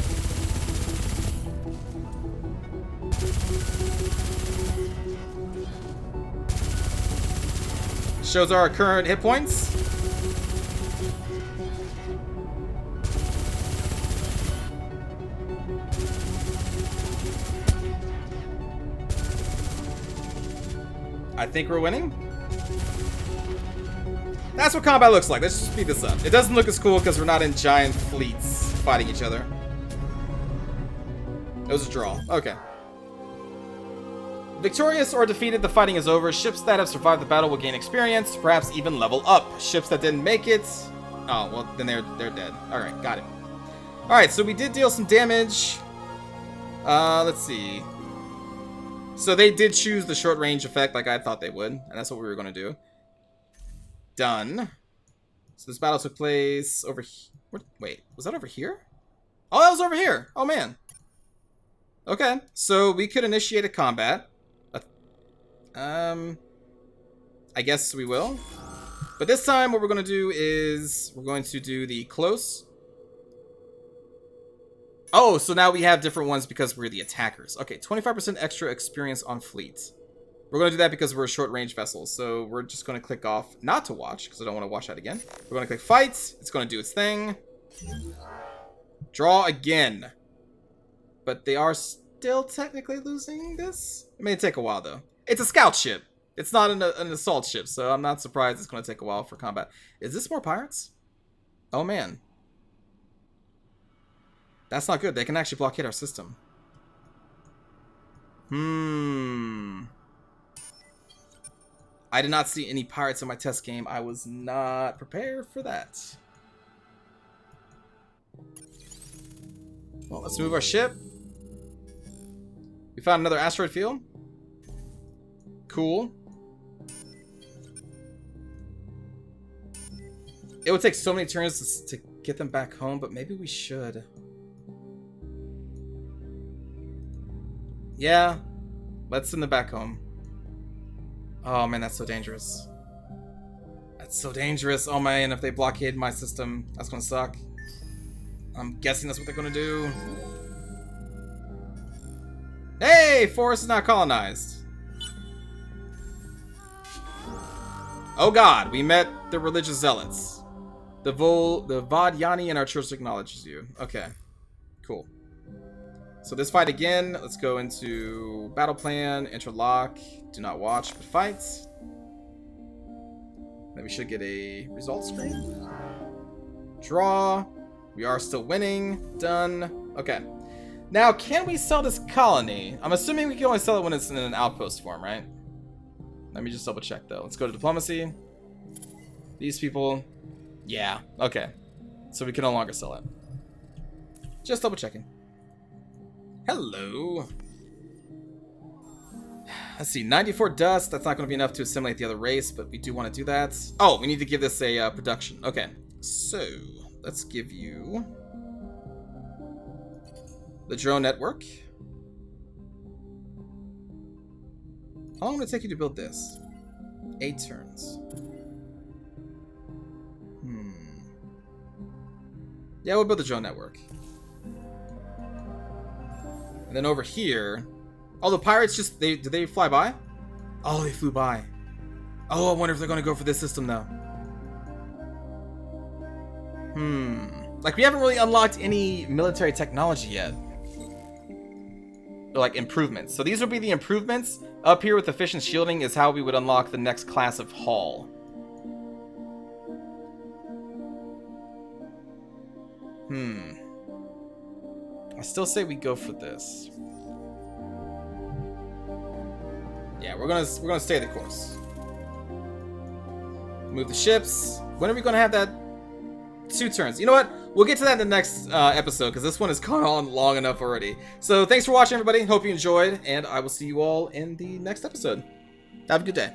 [SPEAKER 1] Shows our current hit points. I think we're winning. That's what combat looks like. Let's just speed this up. It doesn't look as cool because we're not in giant fleets fighting each other. It was a draw. Okay. Victorious or defeated, the fighting is over. Ships that have survived the battle will gain experience, perhaps even level up. Ships that didn't make it... Oh, well, then they're dead. Alright, got it. Alright, so we did deal some damage. Let's see. So they did choose the short range effect like I thought they would, and that's what we were going to do. Done. So this battle took place over here. Wait, was that over here? Oh, that was over here. Oh, man. Okay, so we could initiate a combat. I guess we will. But this time what we're going to do is we're going to do the close. Oh, so now we have different ones because we're the attackers. Okay, 25% extra experience on fleet. We're going to do that because we're a short-range vessel. So we're just going to click off not to watch because I don't want to watch that again. We're going to click fight. It's going to do its thing. Draw again. But they are still technically losing this. It may take a while, though. It's a scout ship. It's not an assault ship, so I'm not surprised it's going to take a while for combat. Is this more pirates? Oh, man. That's not good. They can actually blockade our system. I did not see any pirates in my test game. I was not prepared for that. Well, let's move our ship. We found another asteroid field. Cool. It would take so many turns to get them back home, but maybe we should. Yeah, let's send them back home. Oh man, that's so dangerous. That's so dangerous. Oh man, if they blockade my system, that's gonna suck. I'm guessing that's what they're gonna do. Hey, forest is not colonized. Oh god, we met the religious zealots. The Vadyani in our church acknowledges you. Okay, cool. So this fight again, let's go into battle plan, interlock, do not watch, but fights. Then we should get a result screen. Draw. We are still winning. Done. Okay. Now, can we sell this colony? I'm assuming we can only sell it when it's in an outpost form, right? Let me just double check though. Let's go to diplomacy. These people. Yeah. Okay. So we can no longer sell it. Just double checking. Hello. Let's see, 94 dust. That's not going to be enough to assimilate the other race, but we do want to do that. Oh, we need to give this a production. Okay, so let's give you the drone network. How long would it take you to build this? 8 turns. Yeah, we'll build the drone network. And then over here... Oh, the pirates just... Did they fly by? Oh, they flew by. Oh, I wonder if they're going to go for this system, though. Like, we haven't really unlocked any military technology yet. Or, like, improvements. So these would be the improvements. Up here with efficient shielding is how we would unlock the next class of hull. I still say we go for this. Yeah, we're gonna stay the course. Move the ships. When are we gonna have that 2 turns? You know what? We'll get to that in the next episode, because this one has gone on long enough already. So thanks for watching, everybody. Hope you enjoyed, and I will see you all in the next episode. Have a good day.